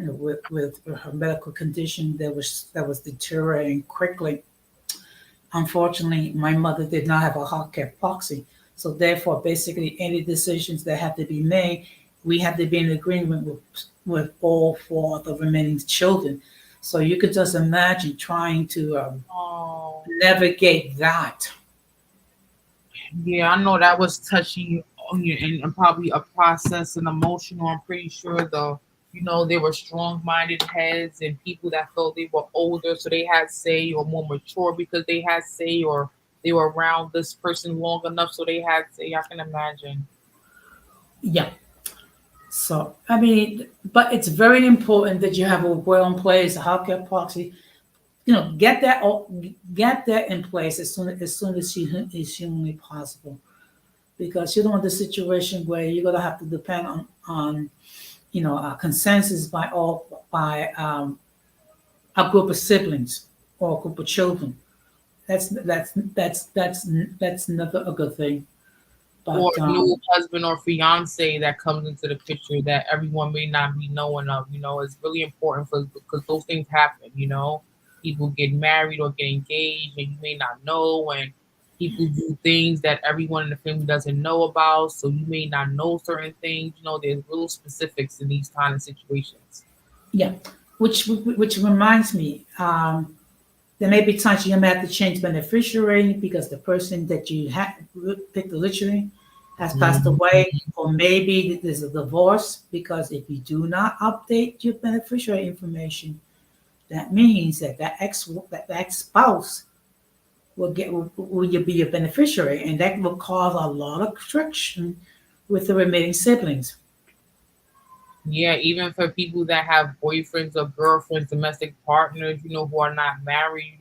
Speaker 2: with her medical condition that was deteriorating quickly. Unfortunately, my mother did not have a heart care proxy, so therefore, basically, any decisions that had to be made, we had to be in agreement with all four of the remaining children. So you could just imagine trying to
Speaker 1: Oh,
Speaker 2: navigate that.
Speaker 1: yeah, I know that was touchy and probably a process and emotional. I'm pretty sure they were strong-minded heads and people that felt they were older, so they had say, or more mature because they had say, or they were around this person long enough, so they had say. I can imagine.
Speaker 2: Yeah. So I mean, but it's very important that you have a well in place, a healthcare proxy. Get that in place as soon as humanly possible, because you don't want the situation where you're gonna have to depend on a consensus by a group of siblings or a group of children. That's never a good thing.
Speaker 1: Or
Speaker 2: But
Speaker 1: a new husband or fiance that comes into the picture that everyone may not be knowing of. It's really important for because those things happen. People get married or get engaged, and you may not know, and people do things that everyone in the family doesn't know about, so you may not know certain things. There's real specifics in these kind of situations.
Speaker 2: yeah, which reminds me, there may be times you may have to change beneficiary because the person that you had picked originally has passed
Speaker 1: Mhm.
Speaker 2: away, or maybe there's a divorce. Because if you do not update your beneficiary information, that means that ex spouse will you be your beneficiary, and that will cause a lot of friction with the remaining siblings.
Speaker 1: Yeah, even for people that have boyfriends or girlfriends, domestic partners, who are not married,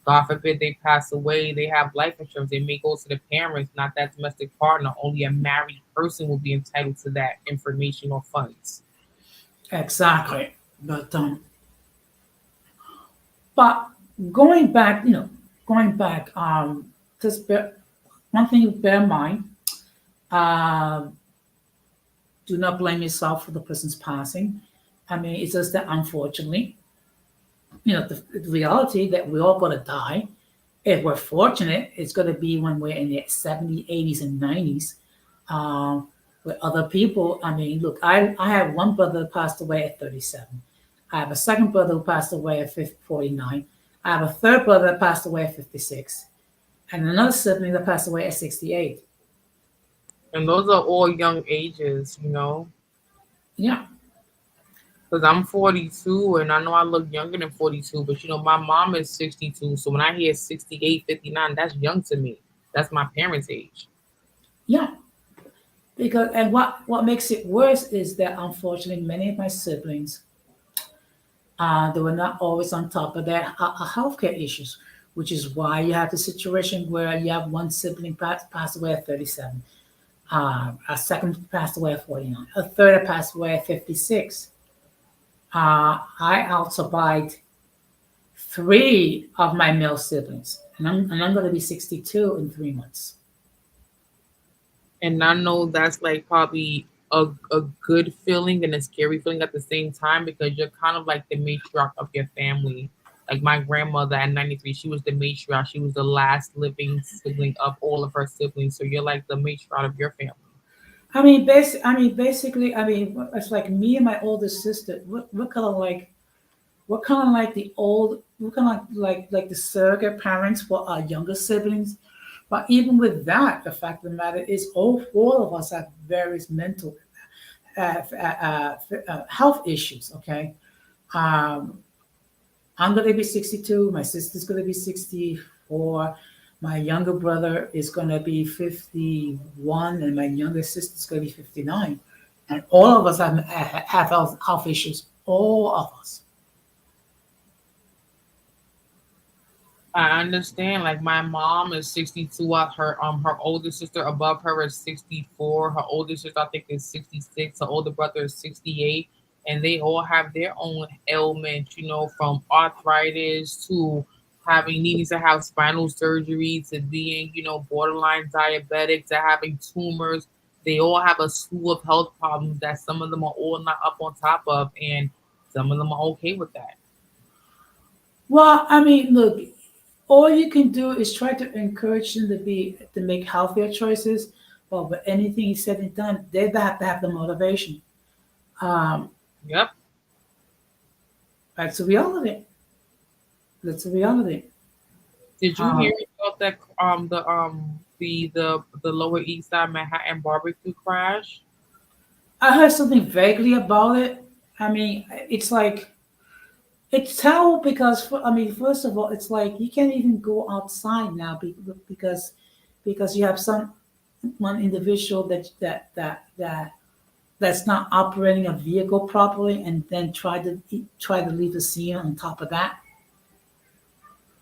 Speaker 1: God forbid they pass away, they have life insurance. They may go to the parents, not that domestic partner. Only a married person will be entitled to that information or funds.
Speaker 2: Exactly. But going back, just one thing you bear in mind, uh, do not blame yourself for the person's passing. I mean, it's just that unfortunately, the reality that we're all going to die. If we're fortunate, it's going to be when we're in the 70s, 80s, and 90s. Um, with other people, I mean, look, I have one brother who passed away at 37. I have a second brother who passed away at 49. I have a third brother that passed away at 56. And another sibling that passed away at 68.
Speaker 1: And those are all young ages.
Speaker 2: Yeah,
Speaker 1: Because I'm 42 and I know I look younger than 42, but my mom is 62. So when I hear 68, 59, that's young to me. That's my parents' age.
Speaker 2: yeah. Because and what makes it worse is that unfortunately many of my siblings, they were not always on top of their healthcare issues, which is why you have the situation where you have one sibling pass away at 37, a second passed away at 49, a third passed away at 56. I outsurvived three of my male siblings, and I'm going to be 62 in 3 months.
Speaker 1: And I know that's like probably a good feeling and a scary feeling at the same time because you're kind of like the matriarch of your family. Like my grandmother at 93, she was the matriarch. She was the last living sibling of all of her siblings. So you're like the matriarch of your family.
Speaker 2: Basically, it's like me and my older sister. We're kind of like the old. We're kind of like the surrogate parents for our younger siblings. But even with that, the fact of the matter is, all four of us have various mental health issues. Okay, um, I'm going to be 62. My sister's going to be 64. My younger brother is going to be 51, and my younger sister's going to be 59. And all of us have health issues. All of us.
Speaker 1: I understand. Like my mom is 62. Her older sister above her is 64. Her older sister I think is 66. Her older brother is 68, and they all have their own ailments. From arthritis to having needing to have spinal surgery to being, borderline diabetic to having tumors. They all have a slew of health problems that some of them are all not up on top of, and some of them are okay with that.
Speaker 2: Well, I mean, look, all you can do is try to encourage them to make healthier choices. But with anything is said and done, they have to have the motivation. Um,
Speaker 1: Yep.
Speaker 2: that's the reality. That's the reality.
Speaker 1: Did you hear
Speaker 2: Um,
Speaker 1: about that the Lower East Side Manhattan barbecue crash?
Speaker 2: I heard something vaguely about it. I mean, it's like it's terrible because I mean, first of all, it's like you can't even go outside now because you have some one individual that's not operating a vehicle properly, and then try to leave the scene on top of that.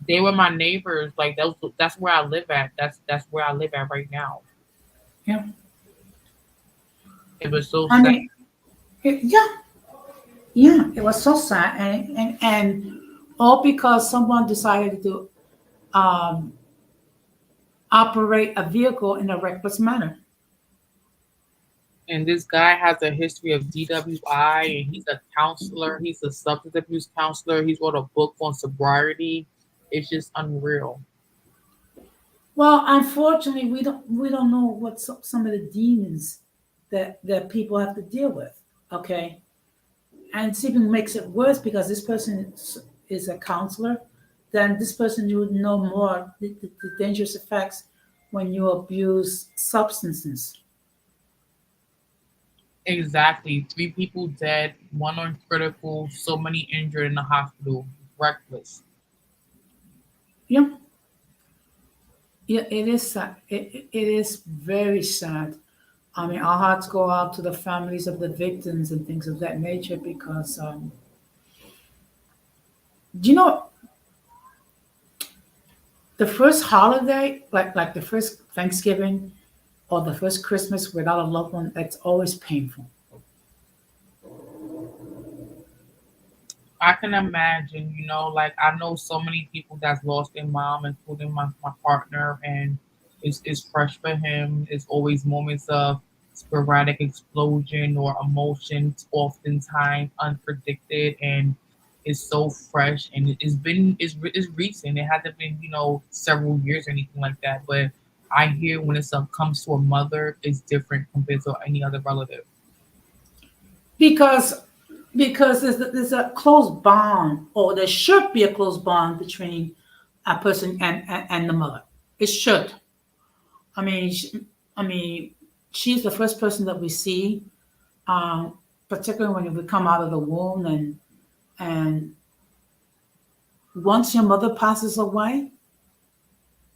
Speaker 1: They were my neighbors. Like that's where I live at. That's where I live at right now.
Speaker 2: Yeah,
Speaker 1: It was so
Speaker 2: I
Speaker 1: sad.
Speaker 2: mean, yeah, yeah, it was so sad, and all because someone decided to um, operate a vehicle in a reckless manner.
Speaker 1: And this guy has a history of DWI, and he's a counselor. He's a substance abuse counselor. He's wrote a book on sobriety. It's just unreal.
Speaker 2: Well, unfortunately, we don't know what some of the demons that people have to deal with. Okay, and it even makes it worse because this person is a counselor. Then this person you would know more the dangerous effects when you abuse substances.
Speaker 1: Exactly. Three people dead, one on critical, so many injured in the hospital. Reckless.
Speaker 2: Yeah, yeah, it is sad. It is very sad. I mean, our hearts go out to the families of the victims and things of that nature because, you know, the first holiday, like the first Thanksgiving or the first Christmas without a loved one, that's always painful.
Speaker 1: I can imagine, like I know so many people that's lost their mom, including my partner, and it's fresh for him. It's always moments of sporadic explosion or emotions, oftentimes unpredicted, and it's so fresh. And it's recent. It hasn't been, several years or anything like that. But I hear when comes to a mother, it's different compared to any other relative.
Speaker 2: Because there's a close bond, or there should be a close bond between a person and the mother. It should. I mean, I mean, she's the first person that we see, particularly when we come out of the womb, and once your mother passes away,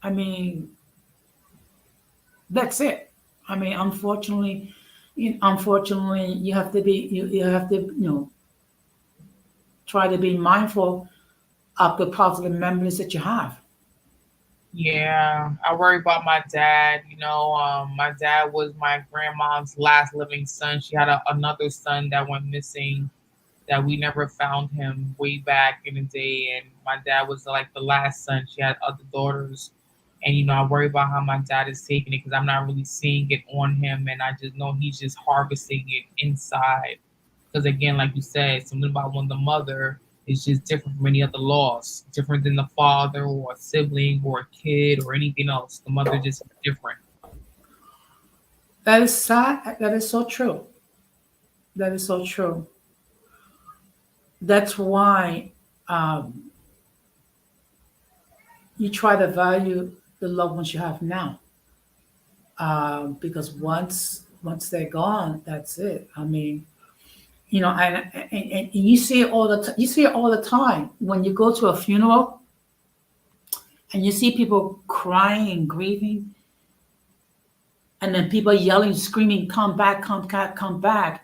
Speaker 2: I mean, that's it. I mean, unfortunately, you have to try to be mindful of the positive memories that you have.
Speaker 1: Yeah, I worry about my dad. My dad was my grandma's last living son. She had another son that went missing, that we never found him way back in the day. And my dad was like the last son. She had other daughters. And, I worry about how my dad is taking it because I'm not really seeing it on him. And I just know he's just harvesting it inside. Because, again, like you said, something about when the mother is just different from any other loss, different than the father or a sibling or a kid or anything else. The mother just is different.
Speaker 2: That is sad. That is so true. That is so true. That's why um, you try to value the loved ones you have now, because once they're gone, that's it. I mean, and you see it all you see it all the time when you go to a funeral and you see people crying and grieving, and then people yelling, screaming, "Come back, come back, come back!"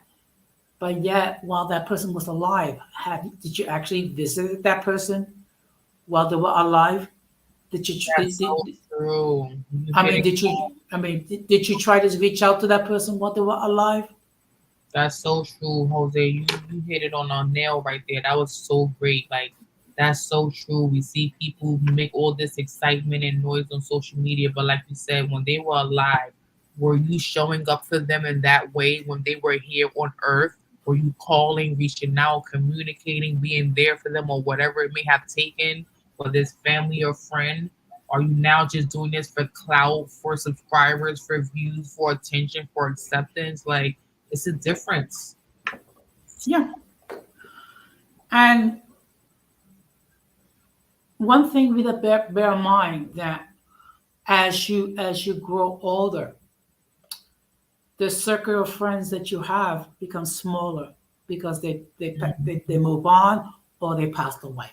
Speaker 2: But yet, while that person was alive, did you actually visit that person while they were alive? Did you?
Speaker 1: That's so true. You
Speaker 2: I
Speaker 1: hit
Speaker 2: mean,
Speaker 1: it.
Speaker 2: did you try to reach out to that person while they were alive?
Speaker 1: That's so true, Jose. You hit it on a nail right there. That was so great. Like That's so true. We see people make all this excitement and noise on social media, but like you said, when they were alive, were you showing up for them in that way when they were here on earth? Were you calling, reaching out, communicating, being there for them, or whatever it may have taken, whether it's family or friend? Are you now just doing this for clout, for subscribers, for views, for attention, for acceptance? Like, it's a difference.
Speaker 2: Yeah. And one thing with a bear in mind that as you grow older, the circle of friends that you have becomes smaller because they move on or they passed away.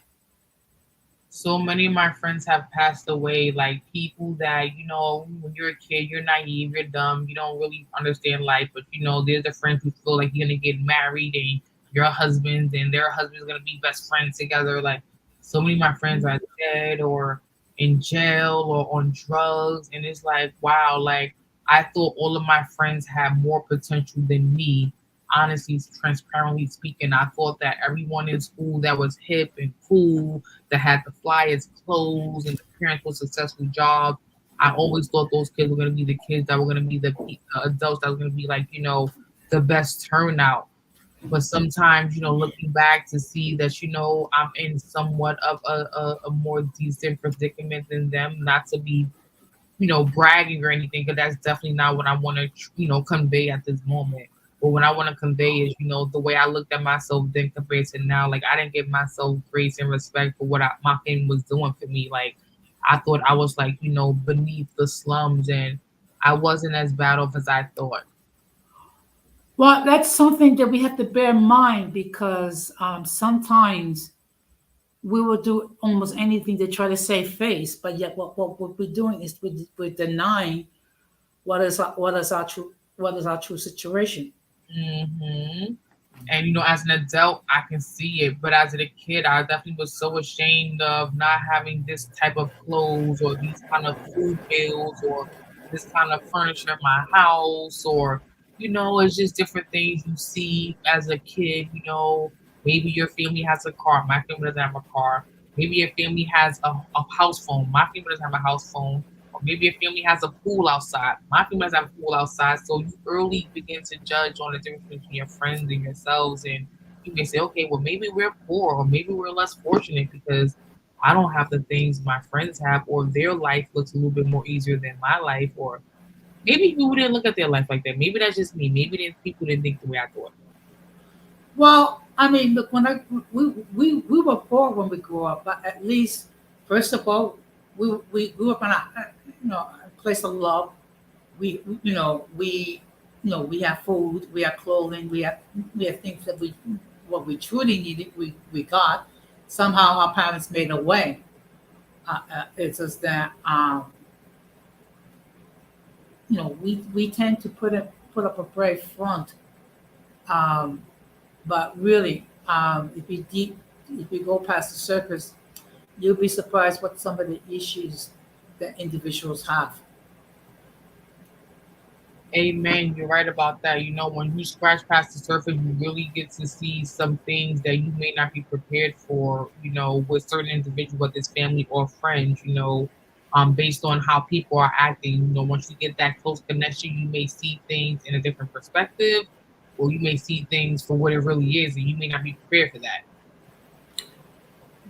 Speaker 1: So many of my friends have passed away, like people that, when you're a kid, you're naive, you're dumb, you don't really understand life, but there's the friends who feel like you're gonna get married and your husband and their husband's gonna be best friends together. Like so many of my friends are dead or in jail or on drugs, and it's like, wow, like I thought all of my friends had more potential than me. Honestly, transparently speaking, I thought that everyone in school that was hip and cool, that had the flyest clothes and the parents with successful jobs. I always thought those kids were going to be the kids that were going to be the adults that were going to be like, the best turnout. But sometimes, looking back to see that, I'm in somewhat of a more decent predicament than them, not to be, bragging or anything, because that's definitely not what I want to, convey at this moment. But what I want to convey is, the way I looked at myself then compared to now. Like I didn't give myself grace and respect for what my family was doing for me. Like I thought I was like, beneath the slums, and I wasn't as bad off as I thought.
Speaker 2: Well, that's something that we have to bear in mind because sometimes we will do almost anything to try to save face, but yet what we're doing is we're denying what is our true situation.
Speaker 1: hmm And as an adult, I can see it, but as a kid, I definitely was so ashamed of not having this type of clothes or these kind of food bills or this kind of furniture in my house, or it's just different things you see as a kid. Maybe your family has a car, my family doesn't have a car. Maybe your family has a house phone, my family doesn't have a house phone. Or maybe your family has a pool outside. My family doesn't have a pool outside. So you early begin to judge on the difference between your friends and yourselves. And you may say, okay, well, maybe we're poor or maybe we're less fortunate because I don't have the things my friends have, or their life looks a little bit more easier than my life. Or maybe people didn't look at their life like that. Maybe that's just me. Maybe people didn't think the way I thought.
Speaker 2: Well, I mean, look, when we were poor when we grew up, but at least first of all, we grew up in a place of love. We have food, we have clothing, we have things that we what we truly needed. We got somehow our parents made a way. It's just that we tend to put up a brave front, um, but really, if you go past the surface, you'll be surprised what some of the issues that individuals have.
Speaker 1: Amen. You're right about that. When you scratch past the surface, you really get to see some things that you may not be prepared for, with certain individuals, whether it's family or friends, based on how people are acting. Once you get that close connection, you may see things in a different perspective, or you may see things for what it really is, and you may not be prepared for that.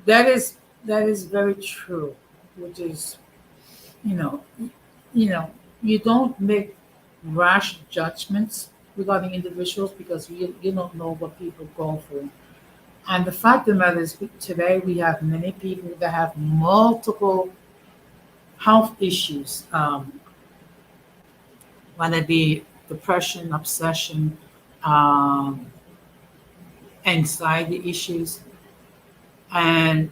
Speaker 2: That is very true, which is you know you know you don't make rash judgments regarding individuals because you don't know what people go through. And the fact of the matter is, today we have many people that have multiple health issues, whether it be depression, obsession, um, anxiety issues. And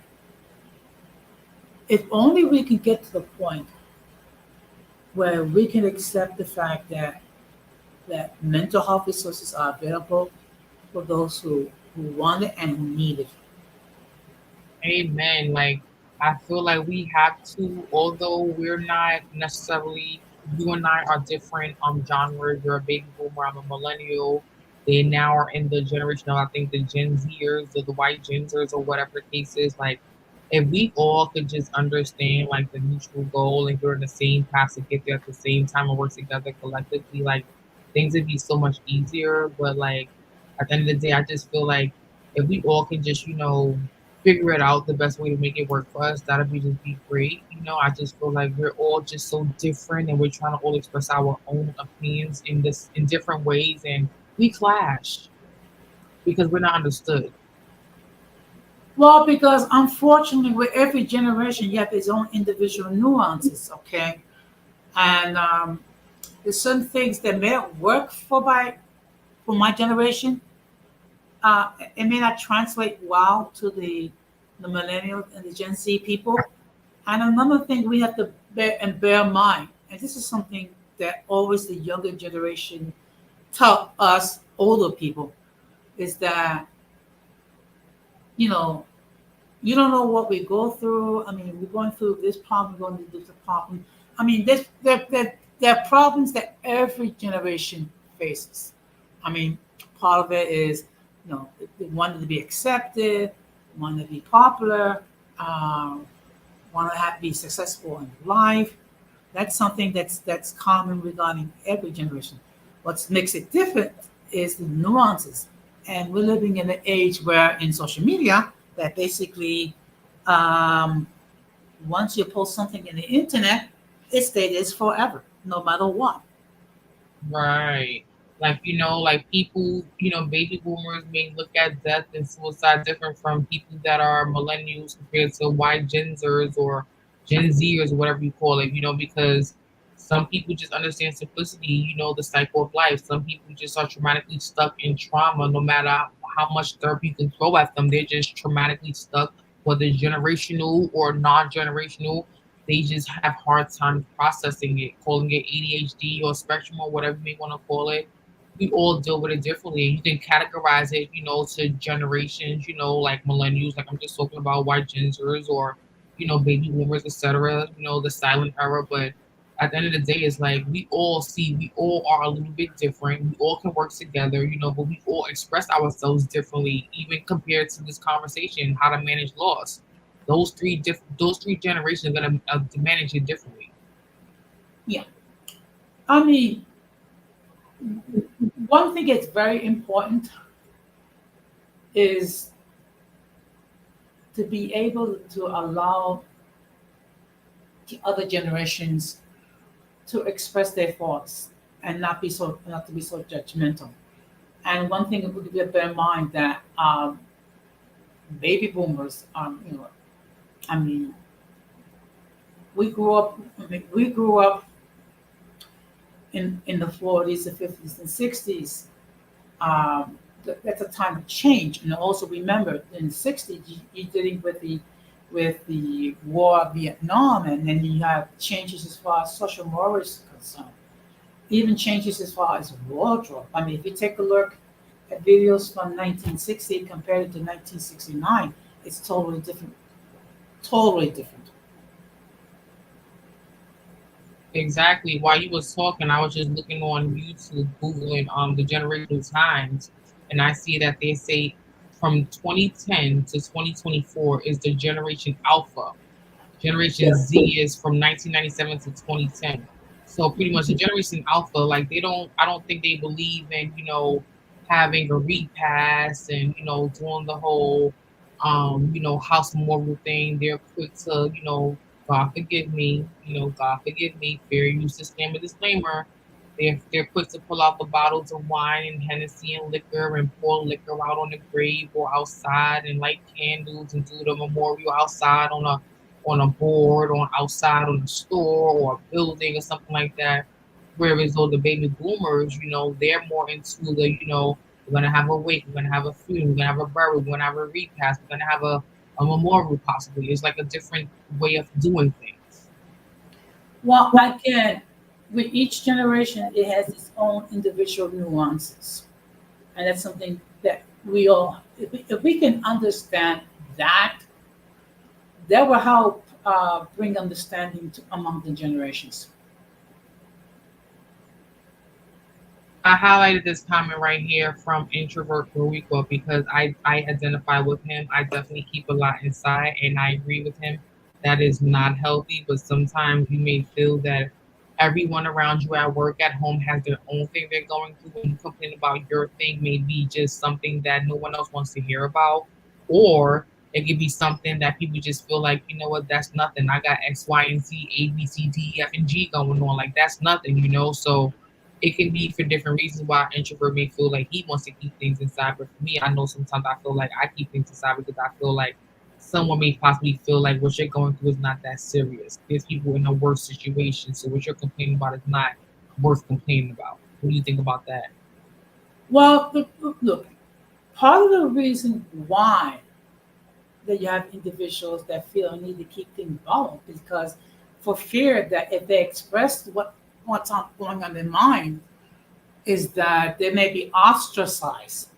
Speaker 2: if only we can get to the point where we can accept the fact that mental health resources are available for those who want it and who need it.
Speaker 1: Amen. Like I feel like we have to, although we're not necessarily, you and I are different genres. You're a baby boomer, I'm a millennial. They now are in the generation of, I think, the Gen Zers or the white Gen Zers or whatever the case is. Like, if we all could just understand like the mutual goal and we're in the same path to get there at the same time and work together collectively, like things would be so much easier. But like at the end of the day, I just feel like if we all can just, figure it out the best way to make it work for us, that'd be great. I just feel like we're all just so different and we're trying to all express our own opinions in different ways, and we clash because we're not understood.
Speaker 2: Well, because unfortunately, with every generation, you have its own individual nuances, okay? And there's certain things that may not work for my generation. It may not translate well to the millennial and the Gen Z people. And another thing we have to bear in mind, and this is something that always the younger generation tell us older people, is that you know you don't know what we go through. I mean, we're going through this problem, we're going through this problem. I mean, there are problems that every generation faces. I mean, part of it is, they wanted to be accepted, wanted to be popular, um, want to be successful in life. That's something that's common regarding every generation. What makes it different is the nuances. And we're living in an age where in social media that basically um, once you post something in the internet, it stays forever, no matter what.
Speaker 1: Right. Like, like people, baby boomers may look at death and suicide different from people that are millennials compared to white Gen Zers or Gen Zers or whatever you call it, because some people just understand simplicity, the cycle of life. Some people just are traumatically stuck in trauma, no matter how much therapy you can throw at them. They're just traumatically stuck, whether generational or non generational. They just have hard time processing it, calling it ADHD or spectrum or whatever you may want to call it. We all deal with it differently. You can categorize it, to generations, like millennials, like I'm just talking about white Gen Zers or, baby boomers, etc., the silent era. But at the end of the day, it's like we all are a little bit different. We all can work together, but we all express ourselves differently, even compared to this conversation, how to manage loss. Those three generations are gonna manage it differently.
Speaker 2: Yeah. I mean, one thing that's very important is to be able to allow the other generations to express their thoughts and not to be so judgmental. And one thing we could bear in mind that baby boomers, I mean, we grew up in the 40s, the 50s, and 60s. That's a time of change. And also remember, in the 60s, you're dealing with the war of Vietnam, and then you have changes as far as social morals is concerned, even changes as far as wardrobe. I mean, if you take a look at videos from 1960 compared to 1969, it's totally different. Totally different.
Speaker 1: Exactly. While you was talking, I was just looking on YouTube, googling the generational times, and I see that they say from 2010 to 2024 is the generation Alpha. Generation Z is from 1997 to 2010. So pretty much the generation Alpha, like I don't think they believe in, having a repass and, doing the whole, house moral thing. They're quick to, God forgive me, God forgive me, fair use disclaimer. They're quick to pull out the bottles of wine and Hennessy and liquor and pour liquor out on the grave or outside and light candles and do the memorial outside on a board or outside on a store or a building or something like that. Whereas though the baby boomers, they're more into the, we're gonna have a wake, we're gonna have a funeral, we're gonna have a burial, we're gonna have a repast, we're gonna have a memorial possibly. It's like a different way of doing things.
Speaker 2: Well, again, with each generation, it has its own individual nuances. And that's something that if we can understand that, that will help bring understanding among the generations.
Speaker 1: I highlighted this comment right here from introvert Rico because I identify with him. I definitely keep a lot inside, and I agree with him. That is not healthy, but sometimes you may feel that everyone around you at work, at home, has their own thing they're going through. When you complain about your thing, may be just something that no one else wants to hear about, or it could be something that people just feel like, you know what, that's nothing. I got X, Y, and Z, A, B, C, D, E, F, and G going on. Like that's nothing. So it can be for different reasons why an introvert may feel like he wants to keep things inside. But for me, I know sometimes I feel like I keep things inside because I feel like someone may possibly feel like what you're going through is not that serious. There's people in a worse situation. So what you're complaining about is not worth complaining about. What do you think about that?
Speaker 2: Well, look, part of the reason why that you have individuals that feel a need to keep things bottled is because for fear that if they express what's going on in their mind, is that they may be ostracized.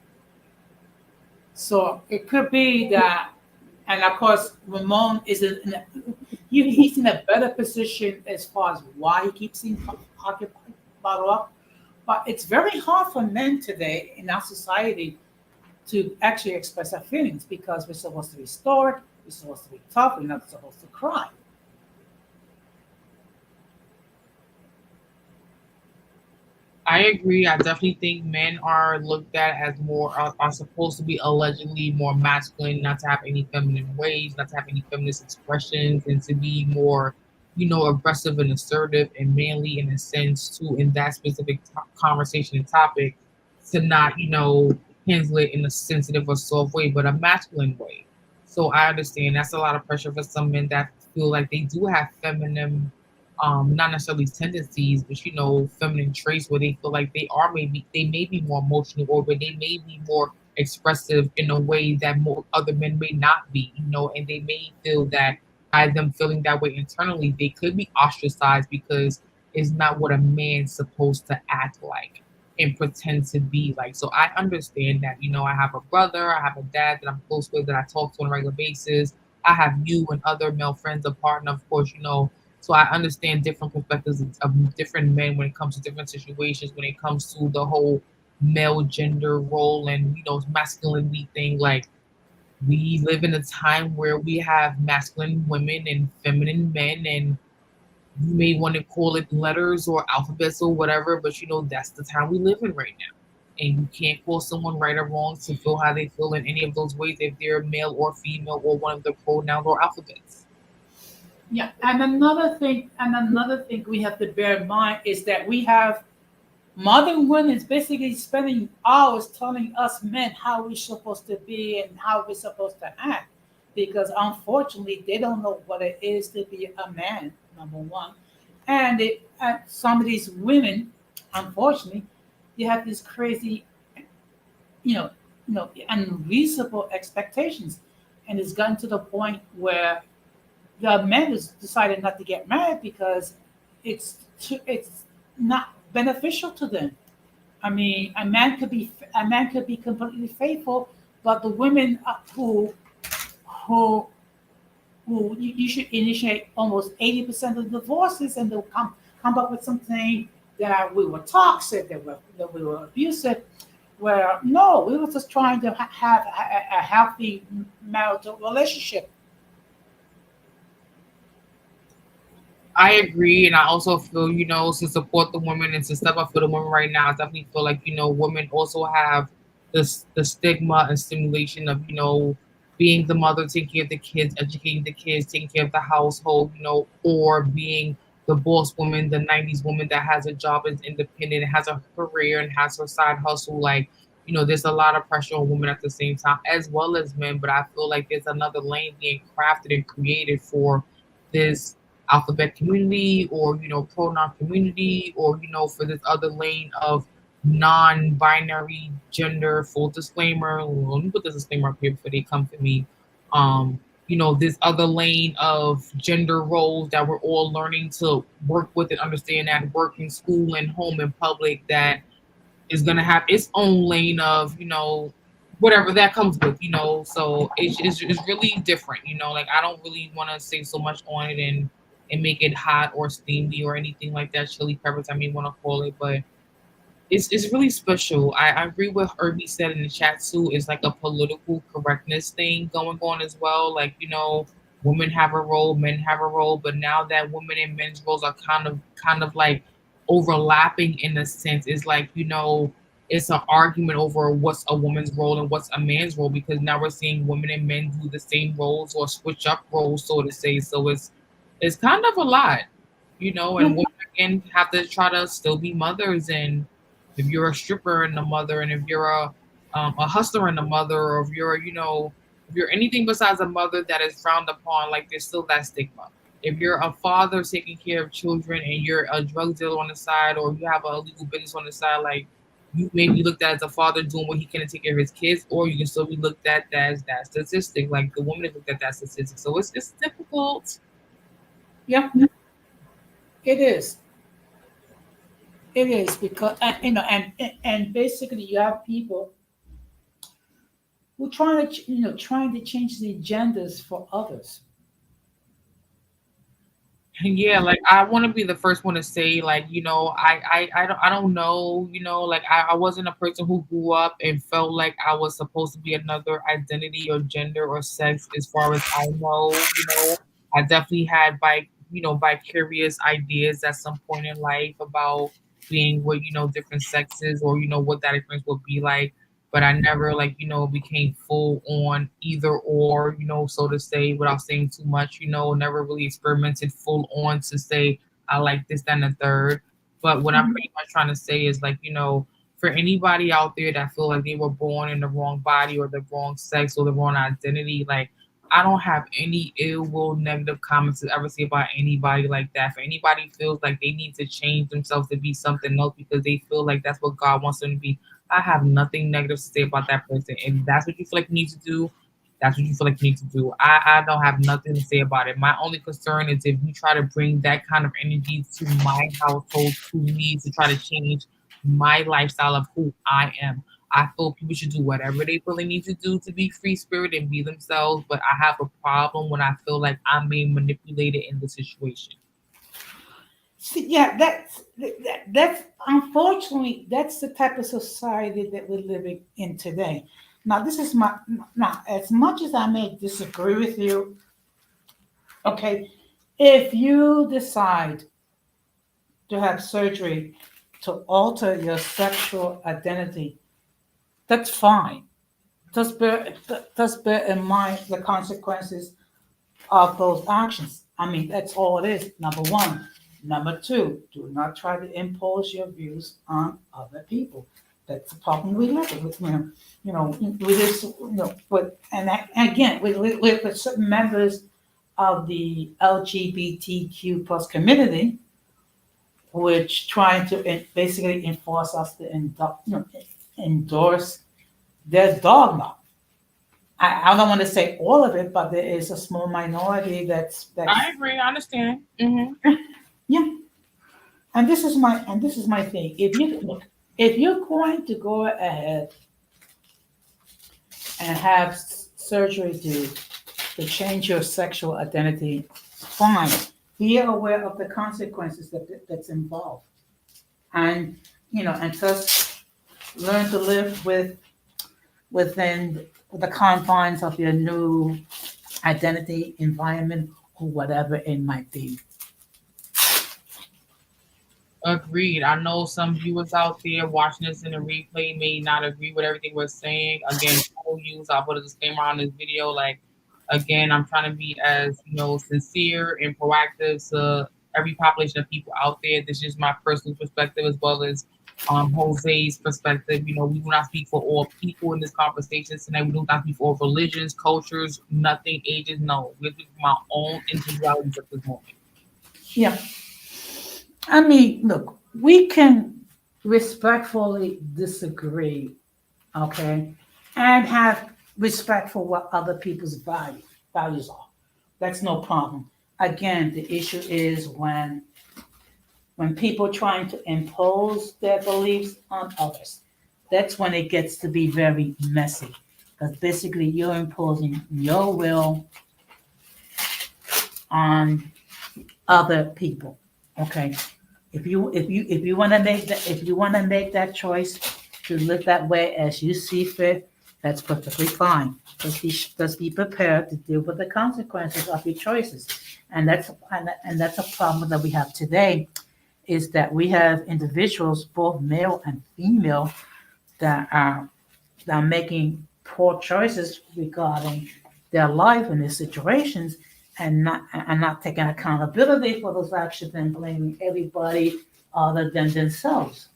Speaker 2: So it could be that, and of course, Ramon is he's in a better position as far as why he keeps things occupied, bottled up. But it's very hard for men today in our society to actually express our feelings because we're supposed to be stoic, we're supposed to be tough, we're not supposed to cry.
Speaker 1: I agree. I definitely think men are looked at as are supposed to be allegedly more masculine, not to have any feminine ways, not to have any feminist expressions, and to be more, aggressive and assertive and manly in a sense too. In that specific conversation and topic, to not, handle it in a sensitive or soft way, but a masculine way. So I understand that's a lot of pressure for some men that feel like they do have feminine not necessarily tendencies, but feminine traits where they feel like they may be more emotional or where they may be more expressive in a way that more other men may not be, and they may feel that by them feeling that way internally, they could be ostracized because it's not what a man's supposed to act like and pretend to be like. So I understand that, I have a brother, I have a dad that I'm close with that I talk to on a regular basis. I have you and other male friends, a partner, of course. So I understand different perspectives of different men when it comes to different situations, when it comes to the whole male gender role and masculinity thing. Like we live in a time where we have masculine women and feminine men, and you may want to call it letters or alphabets or whatever, but that's the time we live in right now. And you can't call someone right or wrong to feel how they feel in any of those ways if they're male or female or one of the pronouns or alphabets.
Speaker 2: Yeah, and another thing we have to bear in mind is that we have modern women basically spending hours telling us men how we're supposed to be and how we're supposed to act, because unfortunately they don't know what it is to be a man. Number one, and some of these women, unfortunately, they have this crazy, you know, unreasonable expectations, and it's gotten to the point where the men has decided not to get married because it's not beneficial to them. I mean, a man could be completely faithful, but the women who you should initiate almost 80% of the divorces, and they'll come up with something that we were toxic, that we were abusive. Where no, we were just trying to have a healthy marital relationship.
Speaker 1: I agree, and I also feel, to support the women and to step up for the women right now. I definitely feel like, women also have the stigma and stimulation of, being the mother, taking care of the kids, educating the kids, taking care of the household, or being the boss woman, the '90s woman that has a job, is independent, has a career, and has her side hustle. Like, there's a lot of pressure on women at the same time, as well as men. But I feel like there's another lane being crafted and created for this alphabet community or pronoun community or for this other lane of non-binary gender. Full disclaimer, let me put this disclaimer up here before they come for me. This other lane of gender roles that we're all learning to work with and understand at work in school and home and public, that is going to have its own lane of whatever that comes with. So it's really different. Like I don't really want to say so much on it and make it hot or steamy or anything like that. Chili peppers, I may want to call it, but it's really special. I agree with Herbie said in the chat too. It's like a political correctness thing going on as well. Like, women have a role, men have a role, but now that women and men's roles are kind of like overlapping in a sense, it's like, it's an argument over what's a woman's role and what's a man's role, because now we're seeing women and men do the same roles or switch up roles, so to say. So it's kind of a lot, and women again have to try to still be mothers, and if you're a stripper and a mother, and if you're a hustler and a mother, or if you're anything besides a mother that is frowned upon, like there's still that stigma. If you're a father taking care of children and you're a drug dealer on the side, or you have a illegal business on the side, like you may be looked at as a father doing what he can to take care of his kids, or you can still be looked at as that statistic, like the woman is looked at that statistic. So it's difficult.
Speaker 2: Yeah, it is. It is because and basically you have people who trying to change the agendas for others.
Speaker 1: Yeah, like I want to be the first one to say, like, I don't know, like I wasn't a person who grew up and felt like I was supposed to be another identity or gender or sex as far as I know. I definitely had vicarious ideas at some point in life about being with, different sexes, or what that experience would be like. But I never, like, became full on either or, so to say, without saying too much, never really experimented full on to say I like this, that, and the third. But what I'm
Speaker 2: Mhm.
Speaker 1: pretty much trying to say is, like, for anybody out there that feel like they were born in the wrong body or the wrong sex or the wrong identity, like, I don't have any ill will, negative comments to ever say about anybody like that. For anybody feels like they need to change themselves to be something else because they feel like that's what God wants them to be, I have nothing negative to say about that person. If that's what you feel like you need to do, that's what you feel like you need to do. I don't have nothing to say about it. My only concern is if you try to bring that kind of energy to my household, to me, to try to change my lifestyle of who I am. I feel people should do whatever they feel they need to do to be free spirit and be themselves. But I have a problem when I feel like I'm being manipulated in the situation.
Speaker 2: See, yeah, that's unfortunately that's the type of society that we're living in today. Now, this is my now. As much as I may disagree with you, okay, if you decide to have surgery to alter your sexual identity, that's fine. Just bear in mind the consequences of those actions. I mean, that's all it is. Number one. Number two, do not try to impose your views on other people. That's the problem we live with. We just, again, with certain members of the LGBTQ plus community, which trying to basically enforce us to endorse their dogma. I don't want to say all of it, but there is a small minority that's
Speaker 1: I agree. I understand.
Speaker 2: yeah. And this is my thing. If you're going to go ahead and have surgery to change your sexual identity, fine. Be aware of the consequences that's involved, and and just learn to live within the confines of your new identity, environment, or whatever it might be.
Speaker 1: Agreed. I know some viewers out there watching this in the replay may not agree with everything we're saying. Again, full use. I'll put a disclaimer on this video. Like, again, I'm trying to be as sincere and proactive to every population of people out there. This is my personal perspective as well as Jose's perspective. We do not speak for all people in this conversation tonight. We do not speak for all religions, cultures, nothing, ages. No, we're speaking from our own individualities at this moment.
Speaker 2: Yeah. I mean, look, we can respectfully disagree, okay, and have respect for what other people's values are. That's no problem. Again, the issue is when people trying to impose their beliefs on others. That's when it gets to be very messy. Because basically you're imposing your will on other people. Okay. If you want to make that choice to live that way as you see fit, that's perfectly fine. Just be prepared to deal with the consequences of your choices, and that's a problem that we have today. Is that we have individuals, both male and female, that are making poor choices regarding their life and their situations, and not taking accountability for those actions and blaming everybody other than themselves.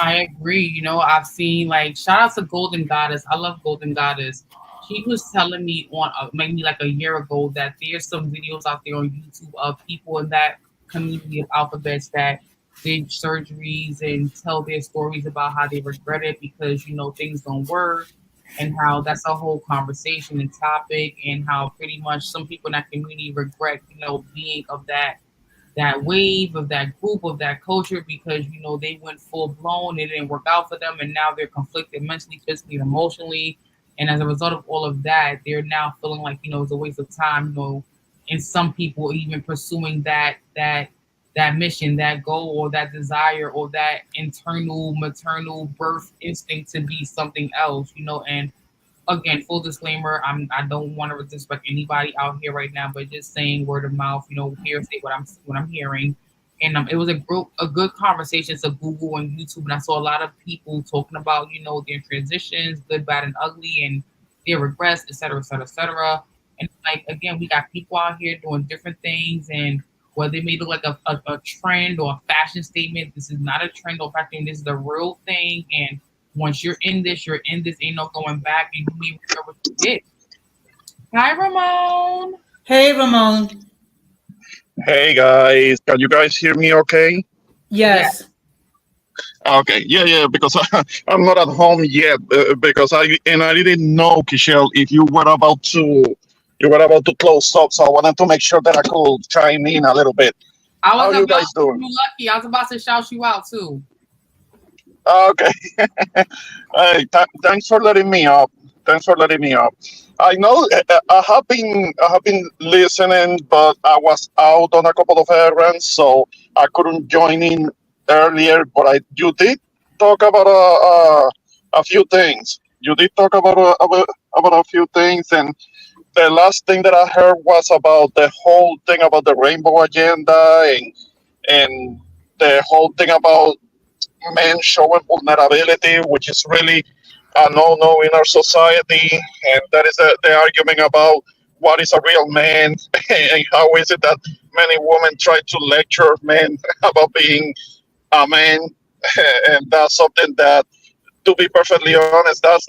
Speaker 1: I agree. I've seen, like, shout out to Golden Goddess. I love Golden Goddess. She was telling me on maybe like a year ago that there's some videos out there on YouTube of people in that community of alphabets that did surgeries and tell their stories about how they regret it because things don't work, and how that's a whole conversation and topic, and how pretty much some people in that community regret being of that wave of that group of that culture because they went full blown, it didn't work out for them, and now they're conflicted mentally, physically, and emotionally. And as a result of all of that, they're now feeling like it's a waste of time. And some people even pursuing that mission, that goal, or that desire, or that internal maternal birth instinct to be something else. And again, full disclaimer, I don't want to disrespect anybody out here right now, but just saying word of mouth, hearsay, what I'm hearing. And it was a good conversation to Google and YouTube, and I saw a lot of people talking about their transitions, good, bad, and ugly, and their regrets, et cetera, et cetera, et cetera. And like again, we got people out here doing different things, and whether they may look like a trend or a fashion statement, this is not a trend or fashion. This is the real thing, and once you're in this, you're in this. Ain't no going back, and you may regret what you did. Hi, Ramon.
Speaker 2: Hey, Ramon.
Speaker 3: Hey guys, can you guys hear me okay?
Speaker 1: Yeah.
Speaker 2: Yes.
Speaker 3: Okay, yeah, because I'm not at home yet because I didn't know, Kishel, if you were about to close up, so I wanted to make sure that I could chime in a little bit.
Speaker 1: I
Speaker 3: How
Speaker 1: was
Speaker 3: are you
Speaker 1: about
Speaker 3: guys
Speaker 1: to.
Speaker 3: doing?
Speaker 1: You lucky. I was about to shout you out too.
Speaker 3: Okay, hey, thanks for letting me up. Thanks for letting me up. I know I have been listening, but I was out on a couple of errands, so I couldn't join in earlier. But you did talk about a few things. You did talk about a few things, and the last thing that I heard was about the whole thing about the rainbow agenda and the whole thing about men showing vulnerability, which is really a no-no in our society. And that is the argument about what is a real man and how is it that many women try to lecture men about being a man. And that's something that, to be perfectly honest, that's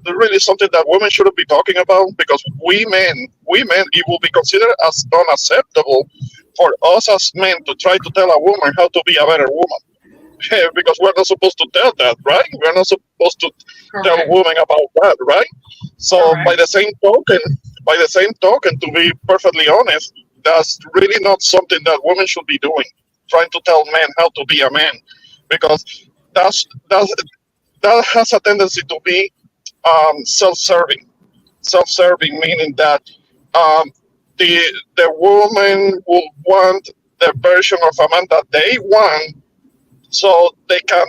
Speaker 3: really something that women shouldn't be talking about because we men, it will be considered as unacceptable for us as men to try to tell a woman how to be a better woman. Because we're not supposed to tell that, right? We're not supposed to tell
Speaker 1: Correct.
Speaker 3: women about that, right? So
Speaker 1: Correct.
Speaker 3: by the same token, to be perfectly honest, that's really not something that women should be doing, trying to tell men how to be a man, because that's that's that has a tendency to be self-serving. Self-serving meaning that um, the woman will want the version of a man that they want, so they can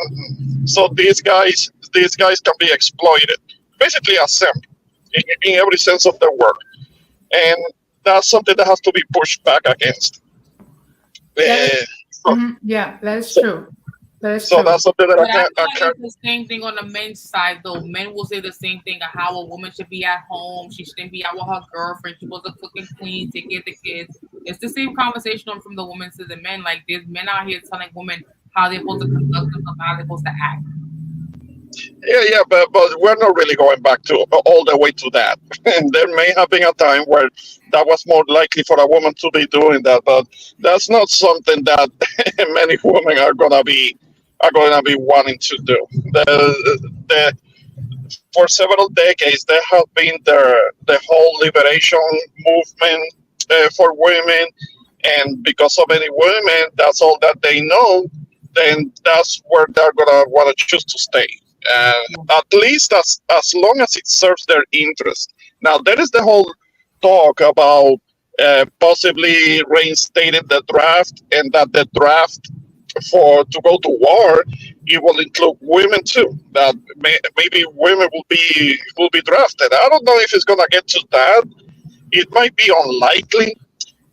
Speaker 3: so these guys can be exploited, basically a simp in every sense of the word, and that's something that has to be pushed back against.
Speaker 2: That is,
Speaker 3: Uh, so,
Speaker 2: yeah, that is
Speaker 3: so,
Speaker 2: true. That is
Speaker 3: so
Speaker 2: true.
Speaker 3: that's something that
Speaker 1: But I
Speaker 3: I
Speaker 1: feel like
Speaker 3: can't.
Speaker 1: it's the same thing on the men's side, though. Men will say the same thing of how a woman should be at home. She shouldn't be out with her girlfriend. She's supposed to cook and clean, take care of the kids. It's the same conversation from the women to the men. Like, there's men out here telling women how they're supposed to conduct themselves, how they're supposed to act.
Speaker 3: Yeah, but we're not really going back to all the way to that. And there may have been a time where that was more likely for a woman to be doing that, but that's not something that many women are gonna be wanting to do. The For several decades there have been the whole liberation movement for women, and because so many women, that's all that they know, then that's where they're gonna want to choose to stay. At least as long as it serves their interest. Now there is the whole talk about possibly reinstating the draft, and that the draft for to go to war, it will include women too. That maybe women will be drafted. I don't know if it's gonna get to that. It might be unlikely,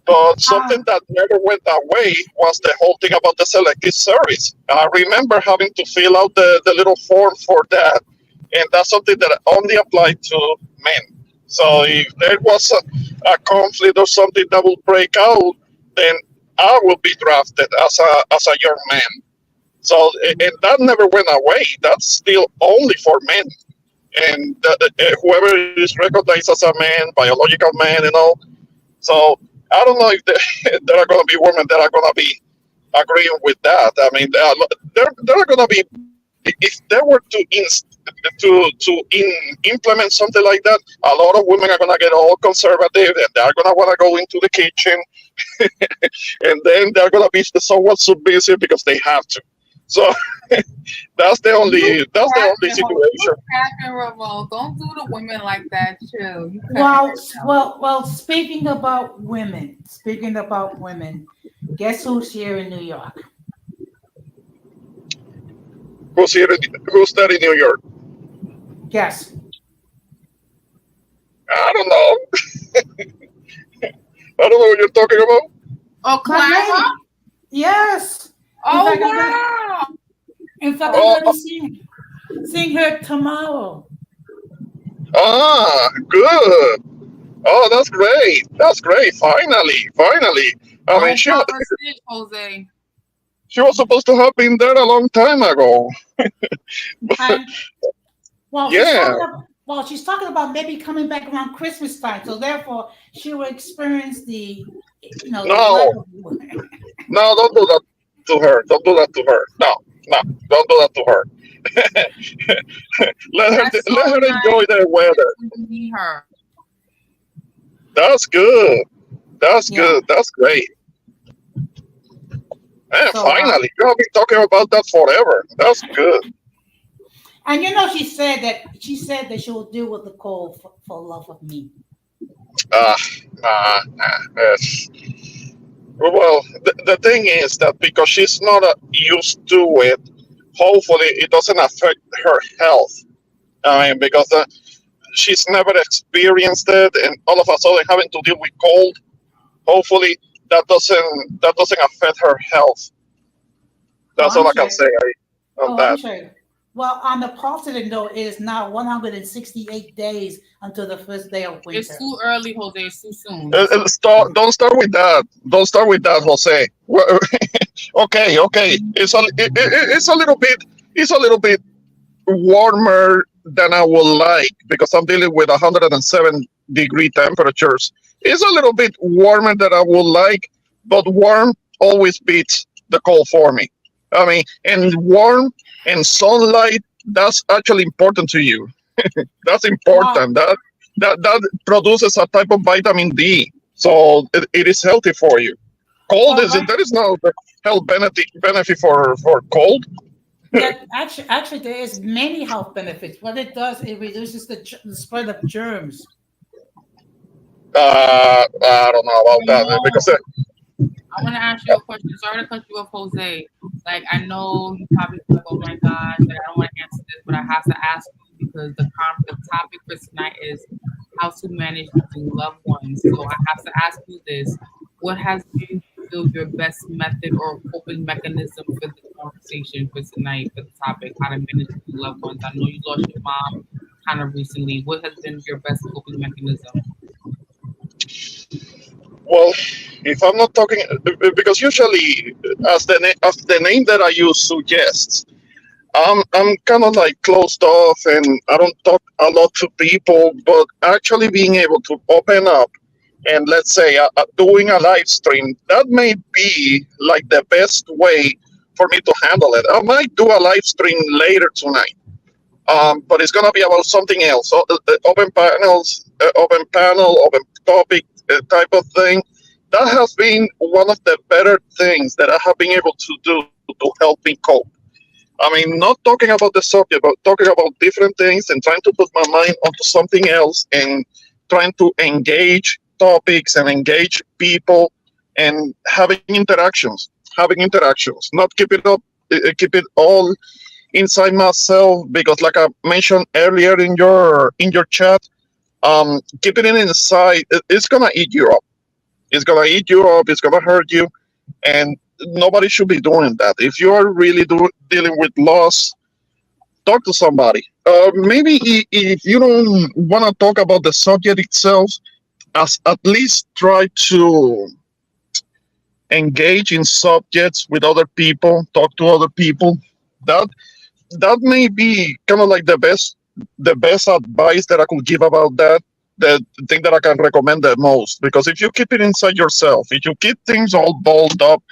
Speaker 3: but something that never went away was the whole thing about the selective service. I remember having to fill out the little form for that, and that's something that only applied to men. So if there was a conflict or something that will break out, then I will be drafted as a young man. So and that never went away. That's still only for men, and whoever is recognized as a man, biological man, so I don't know if there are going to be women that are going to be agreeing with that. I mean, there are going to be, if they were to implement something like that, a lot of women are going to get all conservative, and they're going to want to go into the kitchen, and then they're going to be somewhat submissive because they have to. So that's the only situation.
Speaker 1: Captain Ramon, don't do the women like that. Chill. You
Speaker 2: Well,
Speaker 1: cracking me up.
Speaker 2: well. Speaking about women, guess who's here in New York?
Speaker 3: Who's here? Who's there in New York?
Speaker 2: Guess.
Speaker 3: I don't know. I don't know what you're talking about.
Speaker 1: Oh,
Speaker 2: My
Speaker 1: Clara?
Speaker 2: name. Yes. In
Speaker 1: Oh,
Speaker 2: fact,
Speaker 1: wow.
Speaker 2: I'm
Speaker 3: Oh,
Speaker 2: gonna sing her tomorrow.
Speaker 3: good. Oh, that's great. That's great. Finally. I mean,
Speaker 1: Don't pop a stitch, Jose.
Speaker 3: she was supposed to have been there a long time ago.
Speaker 2: And well,
Speaker 3: Yeah.
Speaker 2: she's talking about maybe coming back around Christmas time. So therefore, she will experience the
Speaker 3: No,
Speaker 2: love.
Speaker 3: no, don't do that to her. Don't do that to her. No, no, don't do that to her.
Speaker 1: That's so
Speaker 3: let her enjoy
Speaker 1: nice.
Speaker 3: the weather.
Speaker 1: When you meet her.
Speaker 3: That's good. That's
Speaker 2: Yeah.
Speaker 3: good. That's great. And
Speaker 2: So
Speaker 3: finally, you have been talking about that forever. That's good.
Speaker 2: and she said that she will deal with the cold for love of me.
Speaker 3: Ah, nah. Well, the thing is that because she's not used to it, hopefully it doesn't affect her health. I mean, because she's never experienced it, and all of a sudden having to deal with cold. Hopefully that doesn't affect her health.
Speaker 2: Oh,
Speaker 3: That's
Speaker 2: I'm
Speaker 3: all I can
Speaker 2: sure.
Speaker 3: say on
Speaker 2: Oh, I'm
Speaker 3: that.
Speaker 2: sure. Well, on the positive note, it is now 168 days until the first day of
Speaker 1: It's
Speaker 2: winter.
Speaker 1: too early, Jose. It's too soon.
Speaker 3: Don't start with that. Don't start with that, Jose. Okay. It's a little bit warmer than I would like because I'm dealing with 107-degree temperatures. It's a little bit warmer than I would like, but warm always beats the cold for me. I mean, and warm and sunlight, that's actually important to you. That's
Speaker 2: Wow.
Speaker 3: important. That produces a type of vitamin D, so it is healthy for you. Cold
Speaker 2: Well,
Speaker 3: is it? There is no health benefit for cold.
Speaker 2: that actually there is many health benefits. What it does, it reduces the spread of germs.
Speaker 3: I don't know about that because
Speaker 1: Ramon, I want to ask you a question. Sorry to cut you off, Jose. Like, I know you probably feel like, oh my gosh, like, I don't want to answer this, but I have to ask you because the topic for tonight is how to manage losing loved ones. So I have to ask you this. What has been feel your best method or coping mechanism for the conversation for tonight for the topic, how to manage losing loved ones? I know you lost your mom kind of recently. What has been your best coping mechanism?
Speaker 3: well, if I'm not talking because usually as the name that I use suggests, I'm kind of like closed off and I don't talk a lot to people, but actually being able to open up and let's say doing a live stream, that may be like the best way for me to handle it. I might do a live stream later tonight, but it's gonna be about something else. Open panels, open topic type of thing. That has been one of the better things that I have been able to do to help me cope. I mean, not talking about the subject, but talking about different things and trying to put my mind onto something else and trying to engage topics and engage people and having interactions, not keep it up, keep it all inside myself, because like I mentioned earlier in your chat, keeping it inside, it's gonna eat you up. It's gonna eat you up. It's gonna hurt you, and nobody should be doing that. If you are really dealing with loss, talk to somebody. Maybe if you don't want to talk about the subject itself, at least try to engage in subjects with other people, talk to other people. That that may be kind of like the best advice that I could give about that. The thing that I can recommend the most, because if you keep it inside yourself, if you keep things all balled up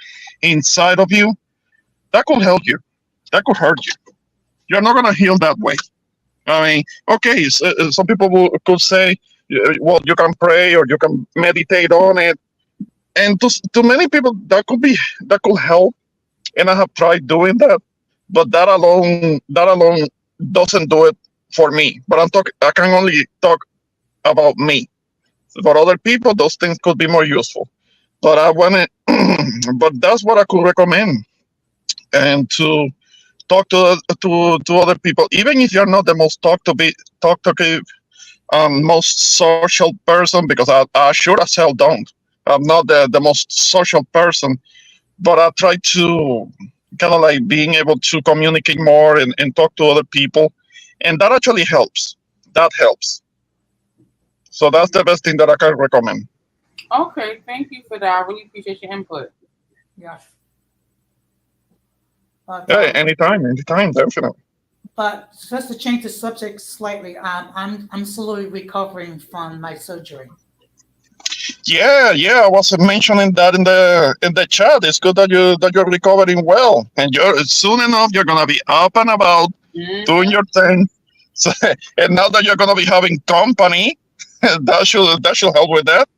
Speaker 3: inside of you, that could help you. That could hurt you. You're not gonna heal that way. I mean, okay, some people could say, well, you can pray or you can meditate on it, and to many people that could help, and I have tried doing that, but that alone doesn't do it for me. But I can only talk about me. For other people, those things could be more useful. But I want to, but that's what I could recommend, and to talk to other people, even if you're not the most talkative, most social person, because I sure as hell don't. I'm not the most social person, but I try to kind of like being able to communicate more and talk to other people, and that actually helps. That helps. So that's the best thing that I can recommend.
Speaker 1: Okay, thank you for that. I really appreciate your input.
Speaker 2: Yeah. But
Speaker 3: Yeah, anytime, definitely.
Speaker 2: but just to change the subject slightly, I'm slowly recovering from my surgery.
Speaker 3: Yeah. I was mentioning that in the chat. It's good that you're recovering well, and you're soon enough you're gonna be up and about doing
Speaker 1: Mhm.
Speaker 3: your thing. So, and now that you're gonna be having company, that should help with that,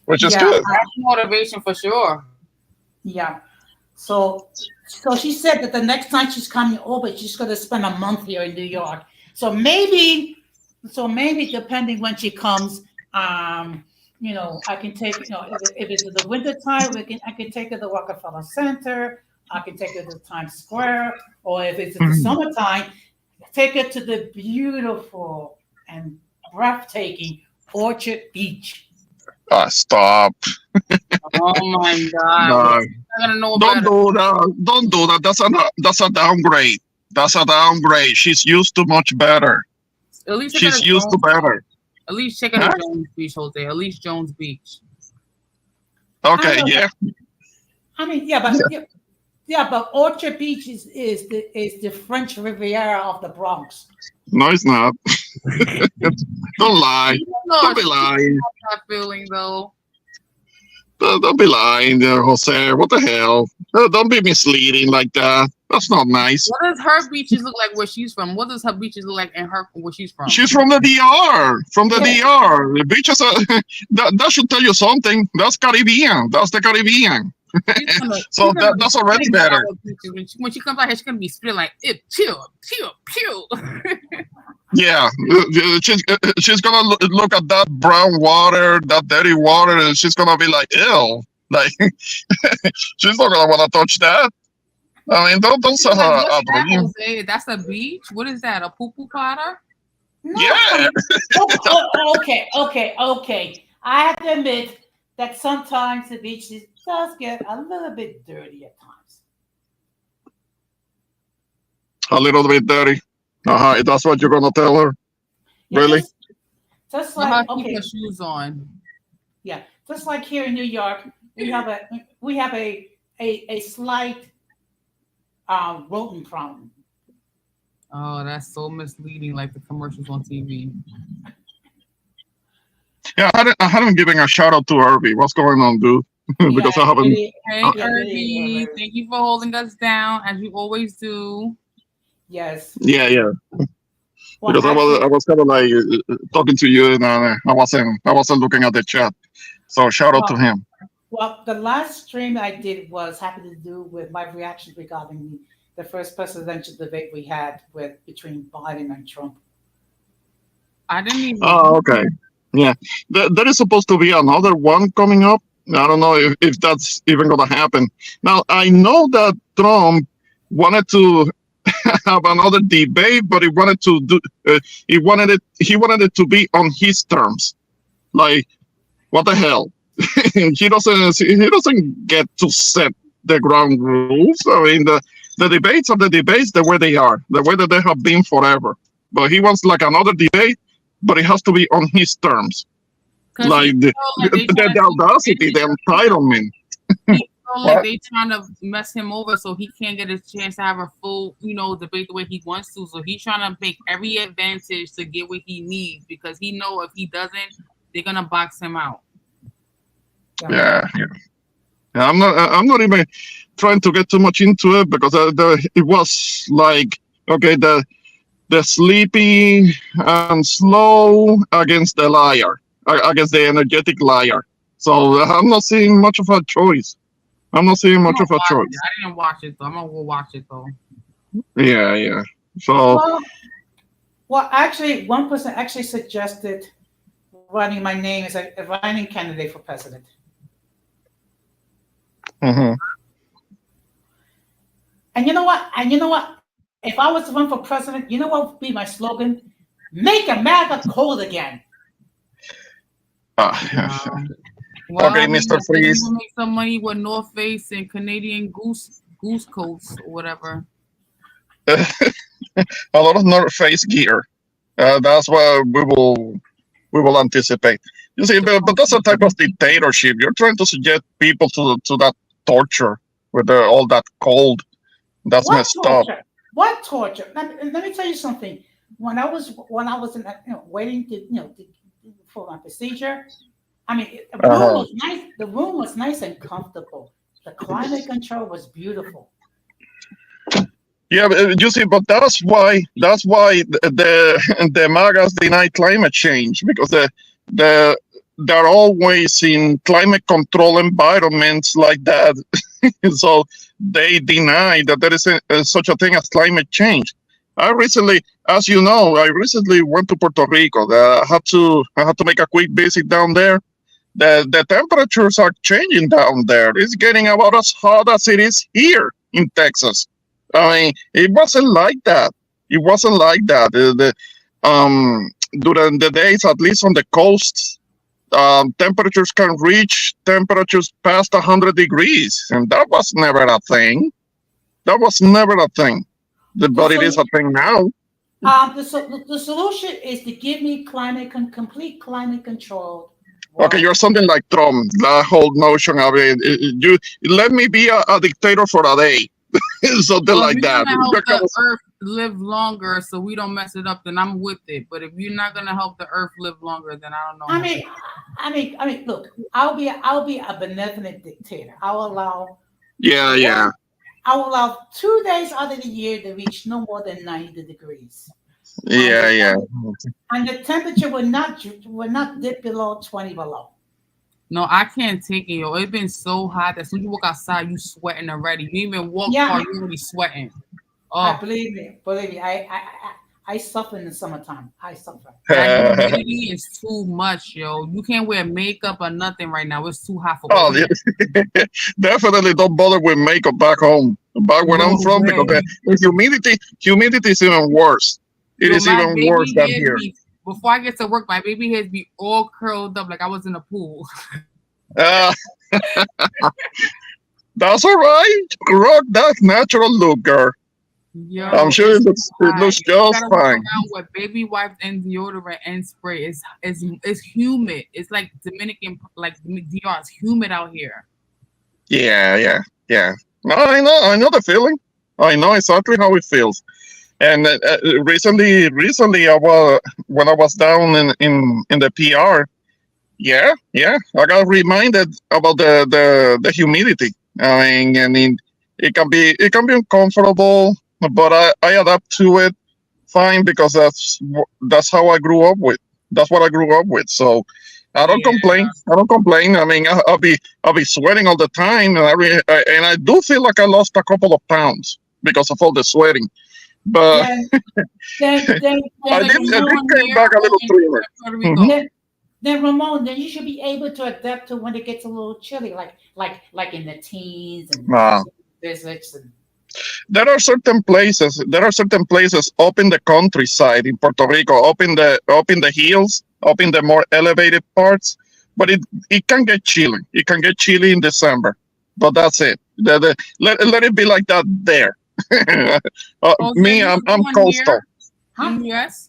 Speaker 3: which is
Speaker 2: Yeah,
Speaker 3: good.
Speaker 1: That's motivation for sure.
Speaker 2: yeah. So so she said that the next time she's coming over, she's gonna spend a month here in New York. So maybe depending when she comes, I can take, if it's in the winter time, I can take her to Rockefeller Center, I can take her to Times Square, or if it's in the
Speaker 3: Mhm.
Speaker 2: summertime, take her to the beautiful and breathtaking Orchard Beach.
Speaker 3: Stop.
Speaker 1: Oh my God. Well,
Speaker 3: No,
Speaker 1: I gotta know
Speaker 3: don't
Speaker 1: better.
Speaker 3: do that. Don't do that. That's a downgrade. That's a downgrade. She's used to much better.
Speaker 1: At least check out
Speaker 3: She's
Speaker 1: a
Speaker 3: used to
Speaker 1: Jones.
Speaker 3: better.
Speaker 1: At least check out a
Speaker 3: Huh?
Speaker 1: Jones Beach, Jose. At least Jones Beach.
Speaker 2: I
Speaker 3: Okay,
Speaker 2: know.
Speaker 3: yeah.
Speaker 2: I mean, but Orchard Beach is the French Riviera of the Bronx.
Speaker 3: No, it's not. Don't lie.
Speaker 1: No,
Speaker 3: Don't be lying.
Speaker 1: that feeling though.
Speaker 3: Don't be lying there, Jose. What the hell? Don't be misleading like that. That's not nice.
Speaker 1: What does her beaches look like where she's from? What does her beaches look like in her where she's from?
Speaker 3: She's from the DR. From the
Speaker 2: Yeah.
Speaker 3: DR. The beaches are, that should tell you something. That's Caribbean. That's the Caribbean. So that's already better.
Speaker 1: When she comes out here, she's gonna be spitting like it, chill, chill, chill.
Speaker 3: Yeah, she's gonna look at that brown water, that dirty water, and she's gonna be like, "Ew!" Like she's not gonna want to touch that. I mean, don't
Speaker 1: She's
Speaker 3: set
Speaker 1: like,
Speaker 3: her
Speaker 1: what's
Speaker 3: up.
Speaker 1: that, Jose? That's a beach. What is that? A poo poo potter?
Speaker 2: No.
Speaker 3: Yeah,
Speaker 2: Okay. I have to admit that sometimes the beaches does get a little bit dirty at times.
Speaker 3: a little bit dirty. That's what you're gonna tell her.
Speaker 2: Yeah,
Speaker 3: Really?
Speaker 2: just
Speaker 1: You have
Speaker 2: like
Speaker 1: to keep
Speaker 2: okay,
Speaker 1: her shoes on.
Speaker 2: yeah, just like here in New York, we have a slight rodent problem.
Speaker 1: Oh, that's so misleading, like the commercials on TV.
Speaker 3: Yeah, I hadn't given a shout out to Irby. What's going on, dude? Because I
Speaker 2: Yeah,
Speaker 3: haven't.
Speaker 1: Hey,
Speaker 3: Uh,
Speaker 1: Irby, thank you for holding us down as you always do.
Speaker 2: yes.
Speaker 3: Yeah.
Speaker 2: Well,
Speaker 3: Because I was kind of like talking to you, and I wasn't looking at the chat. So shout out to
Speaker 2: well,
Speaker 3: him.
Speaker 2: well, the last stream I did was having to do with my reaction regarding the first presidential debate we had between Biden and Trump.
Speaker 1: I didn't even.
Speaker 3: Oh, okay. Yeah, there is supposed to be another one coming up. I don't know if that's even going to happen. Now, I know that Trump wanted to have another debate, but he wanted it to be on his terms. Like, what the hell? He doesn't get to set the ground rules. I mean, the debates are the debates the way they are, the way that they have been forever. But he wants like another debate, but it has to be on his terms.
Speaker 1: Because he
Speaker 3: Like the,
Speaker 1: feel like they
Speaker 3: the,
Speaker 1: trying
Speaker 3: the
Speaker 1: to
Speaker 3: audacity, the entitlement.
Speaker 1: he feel like
Speaker 3: What?
Speaker 1: they trying to mess him over so he can't get a chance to have a full, debate the way he wants to. So he's trying to make every advantage to get what he needs because he know if he doesn't, they're gonna box him out.
Speaker 3: Yeah. I'm not even trying to get too much into it because it was like okay, the sleepy and slow against the liar, against the energetic liar. So I'm not seeing much of a choice. I'm not seeing
Speaker 1: I'm
Speaker 3: much
Speaker 1: gonna
Speaker 3: of a
Speaker 1: watch it.
Speaker 3: choice.
Speaker 1: I didn't watch it though. I'm gonna go watch it though.
Speaker 3: Yeah. So
Speaker 2: Well, actually, one person actually suggested running my name as a running candidate for president.
Speaker 3: mhm.
Speaker 2: And you know what? If I was to run for president, you know what would be my slogan? Make America cold again.
Speaker 3: Ah,
Speaker 1: Well,
Speaker 3: okay,
Speaker 1: I mean,
Speaker 3: Mr.
Speaker 1: if you
Speaker 3: Freeze.
Speaker 1: can make some money with North Face and Canadian goose coats or whatever.
Speaker 3: A lot of North Face gear. That's what we will anticipate. You see, but that's a type of dictatorship. You're trying to subject people to that torture with all that cold. That's
Speaker 2: What
Speaker 3: messed up.
Speaker 2: torture? What torture? Let me tell you something. When I was in waiting for my procedure, I mean the room
Speaker 3: Uh-huh.
Speaker 2: was nice. The room was nice and comfortable. The climate control was beautiful.
Speaker 3: Yeah, but you see, but that's why the MAGAs deny climate change because the they're always in climate control environments like that. So they deny that there is such a thing as climate change. As you know, I recently went to Puerto Rico. I had to make a quick visit down there. The temperatures are changing down there. It's getting about as hot as it is here in Texas. I mean, it wasn't like that. It wasn't like that. During the days, at least on the coast, temperatures can reach temperatures past 100 degrees, and that was never a thing. That was never a thing.
Speaker 2: The
Speaker 3: But it is
Speaker 2: sol-
Speaker 3: a thing now.
Speaker 2: the solution is to give me complete climate control.
Speaker 3: Okay,
Speaker 2: Well,
Speaker 3: you're something like Trump. That whole notion of it, you let me be a dictator for a day, something
Speaker 1: Well, if
Speaker 3: like
Speaker 1: you're
Speaker 3: that.
Speaker 1: gonna help
Speaker 3: You're kind
Speaker 1: the
Speaker 3: of-
Speaker 1: earth live longer so we don't mess it up, then I'm with it. But if you're not gonna help the earth live longer, then I don't know.
Speaker 2: Look, I'll be a benevolent dictator.
Speaker 3: yeah.
Speaker 2: I will allow 2 days out of the year to reach no more than 90 degrees.
Speaker 3: Yeah.
Speaker 2: And the temperature will not dip below 20 below.
Speaker 1: No, I can't take it, yo. It's been so hot that as soon as you walk outside, you sweating already. You even walk
Speaker 2: Yeah.
Speaker 1: far, you already sweating.
Speaker 2: I
Speaker 1: Oh,
Speaker 2: believe me. I suffer in the summertime. I suffer.
Speaker 1: that humidity is too much, yo. You can't wear makeup or nothing right now. It's too hot for
Speaker 3: Oh,
Speaker 1: all.
Speaker 3: yeah. Definitely don't bother with makeup back home. Back where I'm
Speaker 1: No
Speaker 3: from, because
Speaker 1: way.
Speaker 3: the humidity is even worse. It
Speaker 1: Yo,
Speaker 3: is
Speaker 1: my
Speaker 3: even worse
Speaker 1: baby
Speaker 3: than
Speaker 1: hairs
Speaker 3: here.
Speaker 1: be before I get to work. My baby hairs be all curled up like I was in a pool.
Speaker 3: Uh, that's all right. Rock that natural look, girl.
Speaker 1: Yo,
Speaker 3: I'm sure
Speaker 1: it's
Speaker 3: it
Speaker 1: hot.
Speaker 3: looks
Speaker 1: You
Speaker 3: just
Speaker 1: gotta walk
Speaker 3: fine.
Speaker 1: around with baby wipes and deodorant and spray. It's humid. It's like Dominican, like DR. It's humid out here.
Speaker 3: Yeah. No, I know the feeling. I know exactly how it feels. And recently, when I was down in the PR, yeah, I got reminded about the humidity. It can be uncomfortable, but I adapt to it fine because that's how I grew up with. That's what I grew up with. So I don't
Speaker 1: Yeah.
Speaker 3: complain. I don't complain. I mean, I'll be sweating all the time, and I do feel like I lost a couple of pounds because of all the sweating. But
Speaker 2: Then, then, then,
Speaker 1: Oh,
Speaker 3: I
Speaker 1: so
Speaker 3: did
Speaker 1: you
Speaker 3: I
Speaker 1: know
Speaker 3: did
Speaker 1: I'm
Speaker 3: came
Speaker 1: here
Speaker 3: back a little
Speaker 1: in
Speaker 3: trimmer.
Speaker 1: Puerto
Speaker 3: Mhm.
Speaker 1: Rico.
Speaker 2: then, then Ramon, then you should be able to adapt to when it gets a little chilly, like in the teens and
Speaker 3: Uh,
Speaker 2: visits and
Speaker 3: there are certain places up in the countryside in Puerto Rico, up in the hills, up in the more elevated parts. But it can get chilly. It can get chilly in December. But that's it. Let it be like that there.
Speaker 1: Jose,
Speaker 3: Me,
Speaker 1: you were
Speaker 3: I'm
Speaker 1: born
Speaker 3: coastal.
Speaker 1: here
Speaker 2: huh?
Speaker 1: in US?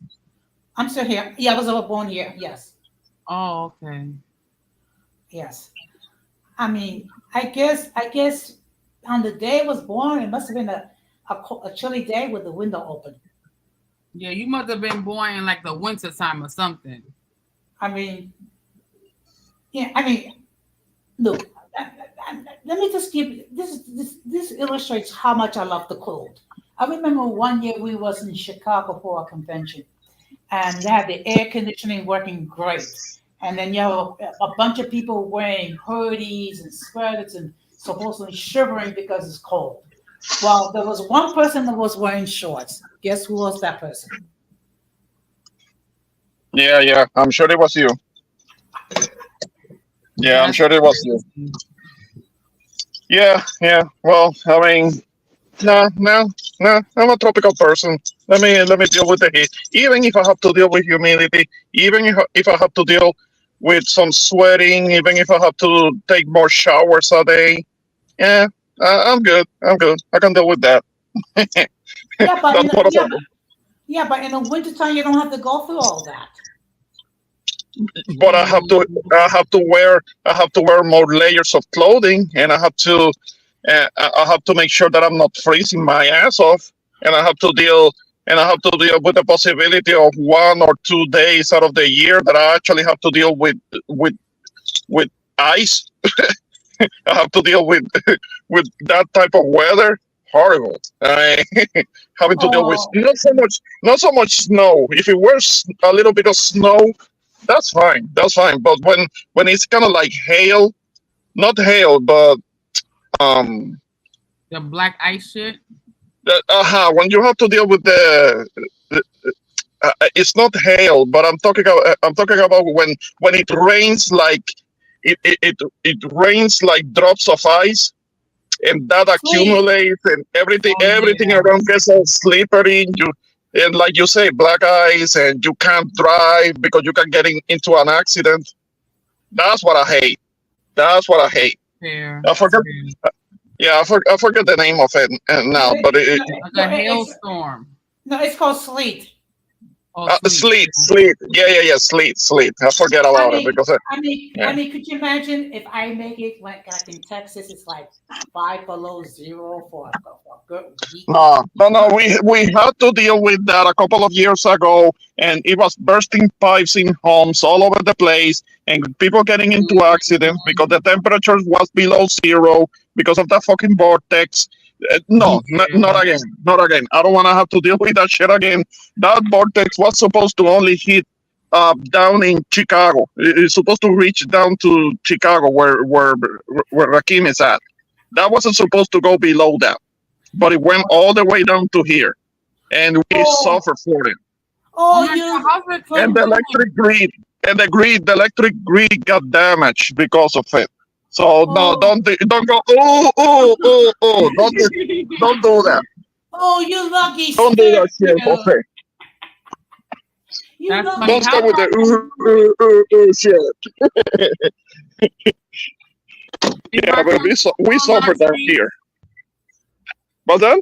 Speaker 2: I'm still here. Yeah, I was born here. Yes,
Speaker 1: Oh, okay.
Speaker 2: yes. I mean, I guess on the day I was born, it must have been a chilly day with the window open.
Speaker 1: Yeah, you must have been born in like the winter time or something.
Speaker 2: I mean, yeah. I mean, look. Let me just give this illustrates how much I love the cold. I remember one year we was in Chicago for a convention, and they had the air conditioning working great. And then you have a bunch of people wearing hoodies and sweaters and supposedly shivering because it's cold. Well, there was one person that was wearing shorts. Guess who was that person?
Speaker 3: Yeah, yeah. I'm sure it was you. Yeah, I'm
Speaker 1: That's
Speaker 3: sure it was you.
Speaker 1: crazy.
Speaker 3: Yeah, yeah. Well, I mean, no, no, no. I'm a tropical person. Let me deal with the heat. Even if I have to deal with humidity, even if I have to deal with some sweating, even if I have to take more showers a day, yeah, I'm good. I'm good. I can deal with that.
Speaker 2: Yeah, but
Speaker 3: That's what about.
Speaker 2: yeah, but in the wintertime you don't have to go through all that.
Speaker 3: But
Speaker 1: Mm,
Speaker 3: I have to wear more layers of clothing, and I have to make sure that I'm not freezing my ass off, and I have to deal with the possibility of 1 or 2 days out of the year that I actually have to deal with with ice. I have to deal with with that type of weather. Horrible. I having to deal with
Speaker 2: Oh,
Speaker 3: not so much snow. If it were a little bit of snow, that's fine. That's fine. But when it's kind of like hail, not hail, but um,
Speaker 1: the black ice shit.
Speaker 3: when you have to deal with it's not hail, but I'm talking about when it rains like it rains like drops of ice, and that
Speaker 2: sleep.
Speaker 3: accumulates, and
Speaker 1: Oh
Speaker 3: everything
Speaker 1: yeah.
Speaker 3: around gets all slippery. And like you say, black ice, and you can't drive because you can get into an accident. That's what I hate. That's what I hate.
Speaker 1: Fair.
Speaker 3: I forgot.
Speaker 1: Fair.
Speaker 3: Yeah, I forget the name of it
Speaker 2: No,
Speaker 3: now, but
Speaker 1: Like
Speaker 2: no,
Speaker 1: a hailstorm.
Speaker 2: no, it's called sleet.
Speaker 1: Oh, sleep.
Speaker 3: sleet, sleet. Yeah, yeah, yeah, sleet, sleet. I forget
Speaker 2: I
Speaker 3: about it
Speaker 2: mean,
Speaker 3: because yeah.
Speaker 2: could you imagine if I make it like in Texas, it's like 5 below 0 for a good week.
Speaker 3: No, no, no. We had to deal with that a couple of years ago, and it was bursting pipes in homes all over the place, and people getting into accidents because the temperature was below zero because of that fucking vortex. No,
Speaker 1: Yeah.
Speaker 3: not again, not again. I don't want to have to deal with that shit again. That vortex was supposed to only hit down in Chicago. It's supposed to reach down to Chicago, where Rakim is at. That wasn't supposed to go below that, but it went all the way down to here, and we
Speaker 2: Oh,
Speaker 3: suffer for it.
Speaker 1: Oh
Speaker 2: oh,
Speaker 1: my God,
Speaker 2: you
Speaker 1: how's it
Speaker 3: And
Speaker 1: keep
Speaker 3: the
Speaker 1: doing?
Speaker 3: electric grid, the electric grid got damaged because of it. So no,
Speaker 2: oh,
Speaker 3: don't go. Oh, oh, oh, oh! Don't do that.
Speaker 2: oh, you lucky
Speaker 3: Don't do that shit,
Speaker 2: sparrow.
Speaker 3: Jose.
Speaker 2: You
Speaker 1: That's funny.
Speaker 3: Don't
Speaker 2: lucky
Speaker 3: start
Speaker 1: How
Speaker 3: with the
Speaker 1: far from
Speaker 3: shit.
Speaker 1: is
Speaker 3: Yeah, but
Speaker 1: Rakim
Speaker 3: we
Speaker 1: on
Speaker 3: suffer
Speaker 1: live
Speaker 3: down
Speaker 1: stream?
Speaker 3: here. But then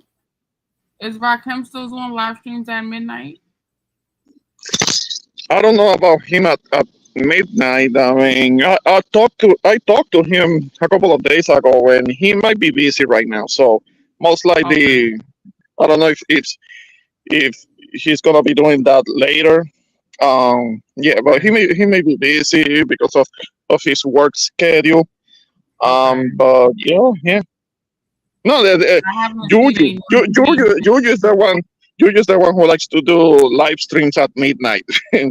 Speaker 1: Is Rakim still on live streams at midnight?
Speaker 3: I don't know about him at midnight. I mean, I talked to him a couple of days ago, and he might be busy right now. So most
Speaker 1: Okay.
Speaker 3: likely, I don't know if he's gonna be doing that later. Yeah, but
Speaker 1: Okay.
Speaker 3: he may be busy because of his work schedule.
Speaker 1: Okay.
Speaker 3: But yeah, yeah. No,
Speaker 1: I haven't seen any
Speaker 3: Juju is the one. Juju is the one who likes to do live streams at midnight.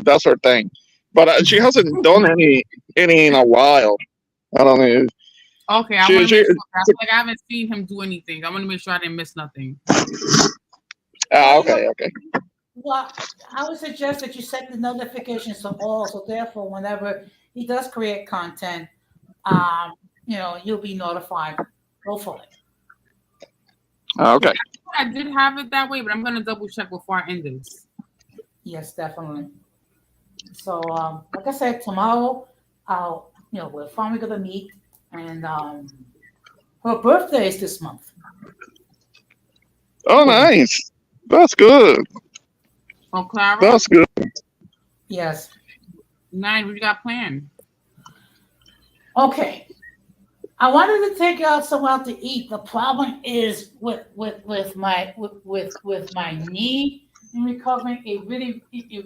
Speaker 3: That's her thing. But she hasn't done any in a while. I don't know.
Speaker 1: Okay, I want
Speaker 3: She
Speaker 1: to
Speaker 3: she.
Speaker 1: make sure. I feel like I haven't seen him do anything. I want to make sure I didn't miss nothing.
Speaker 2: well,
Speaker 3: Okay, okay.
Speaker 2: Well, I would suggest that you set the notifications to all, so therefore, whenever he does create content, um, you'll be notified. Hopefully,
Speaker 3: Okay.
Speaker 1: I did have it that way, but I'm gonna double check before I end this.
Speaker 2: yes, definitely. So, like I said, tomorrow, we're finally gonna meet, and her birthday is this month.
Speaker 3: Oh, nice. That's good.
Speaker 1: Oh, Clara,
Speaker 3: That's good.
Speaker 2: Yes.
Speaker 1: night, what you got planned?
Speaker 2: Okay. I wanted to take out somewhere out to eat. The problem is with my knee in recovering, it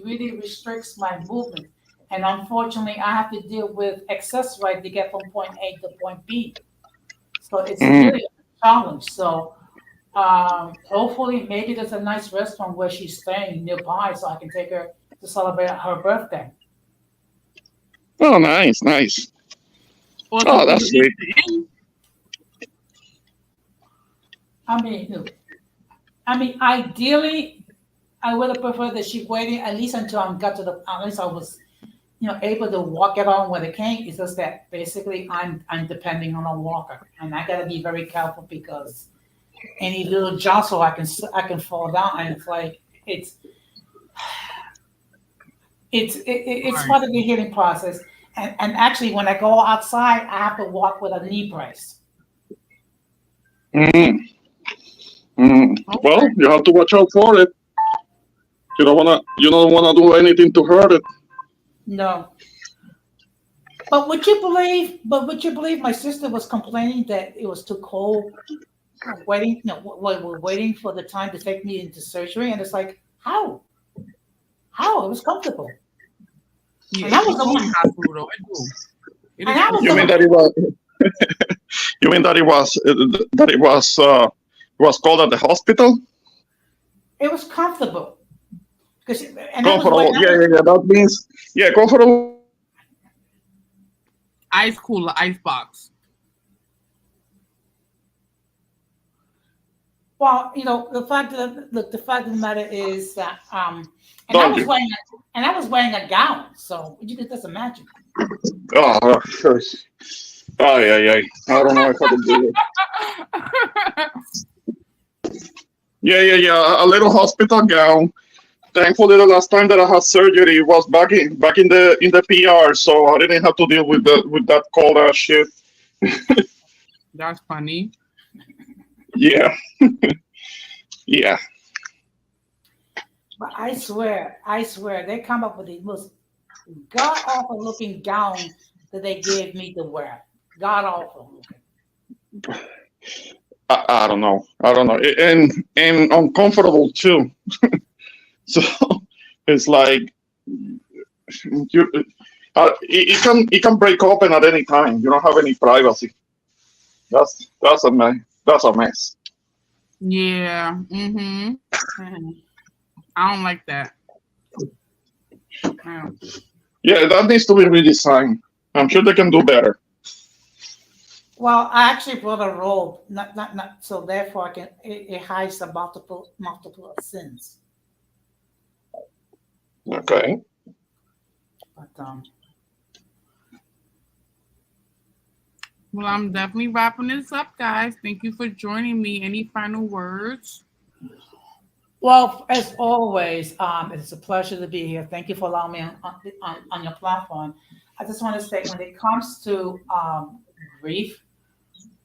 Speaker 2: really restricts my movement, and unfortunately, I have to deal with accessories to get from point A to point B. So it's
Speaker 3: Mm.
Speaker 2: really a challenge. So hopefully, maybe there's a nice restaurant where she's staying nearby, so I can take her to celebrate her birthday.
Speaker 3: Oh, nice, nice.
Speaker 1: Or
Speaker 3: Oh,
Speaker 1: something
Speaker 3: that's
Speaker 1: to eat
Speaker 3: sweet.
Speaker 1: at the end.
Speaker 2: I mean, ideally, I would have preferred that she waited at least until I got to at least I was, able to walk it on when it came. It's just that basically I'm depending on a walker, and I gotta be very careful because any little jostle I can fall down, and it's like it's
Speaker 1: Right.
Speaker 2: part of the healing process. And actually, when I go outside, I have to walk with a knee brace.
Speaker 3: Mm. Mm. Well,
Speaker 1: Okay.
Speaker 3: you have to watch out for it. You don't wanna do anything to hurt it.
Speaker 2: No, but would you believe? But would you believe my sister was complaining that it was too cold, waiting? We're waiting for the time to take me into surgery, and it's like how it was comfortable,
Speaker 1: Yeah,
Speaker 2: and I
Speaker 1: it
Speaker 2: was
Speaker 1: be
Speaker 2: the
Speaker 1: cold in
Speaker 2: one,
Speaker 1: hospital though. It do. It
Speaker 2: and
Speaker 1: is
Speaker 2: I
Speaker 1: cold.
Speaker 2: was
Speaker 3: You
Speaker 2: the
Speaker 3: mean
Speaker 2: one.
Speaker 3: that it was? You mean that it was called at the hospital?
Speaker 2: It was comfortable and that was when
Speaker 3: Comfortable.
Speaker 2: that
Speaker 3: Yeah,
Speaker 2: was
Speaker 3: yeah, yeah. That means yeah, comfortable.
Speaker 1: Ice cooler, ice box.
Speaker 2: well, the fact of the matter is that and I
Speaker 3: Told
Speaker 2: was
Speaker 3: you.
Speaker 2: wearing a gown, so you can just imagine.
Speaker 3: Oh, ay, ay, ay. I don't know if I can do it. Yeah, yeah, yeah. A little hospital gown. Thankfully, the last time that I had surgery was back in the PR, so I didn't have to deal with that cold ass shit.
Speaker 1: That's funny.
Speaker 3: Yeah, yeah.
Speaker 2: But I swear, they come up with the most god awful looking gown that they gave me to wear. God awful looking.
Speaker 3: I don't know. I don't know. And uncomfortable too. So it's like you. It can break open at any time. You don't have any privacy. That's a mess. That's a mess.
Speaker 1: Yeah. Mm-hmm. I don't like that. No.
Speaker 3: Yeah, that needs to be redesigned. I'm sure they can do better.
Speaker 2: Well, I actually brought a robe, not so therefore it hides the multiple sins.
Speaker 3: Okay.
Speaker 2: But
Speaker 1: Well, I'm definitely wrapping this up, guys. Thank you for joining me. Any final words?
Speaker 2: well, as always, it's a pleasure to be here. Thank you for allowing me on your platform. I just want to say, when it comes to grief,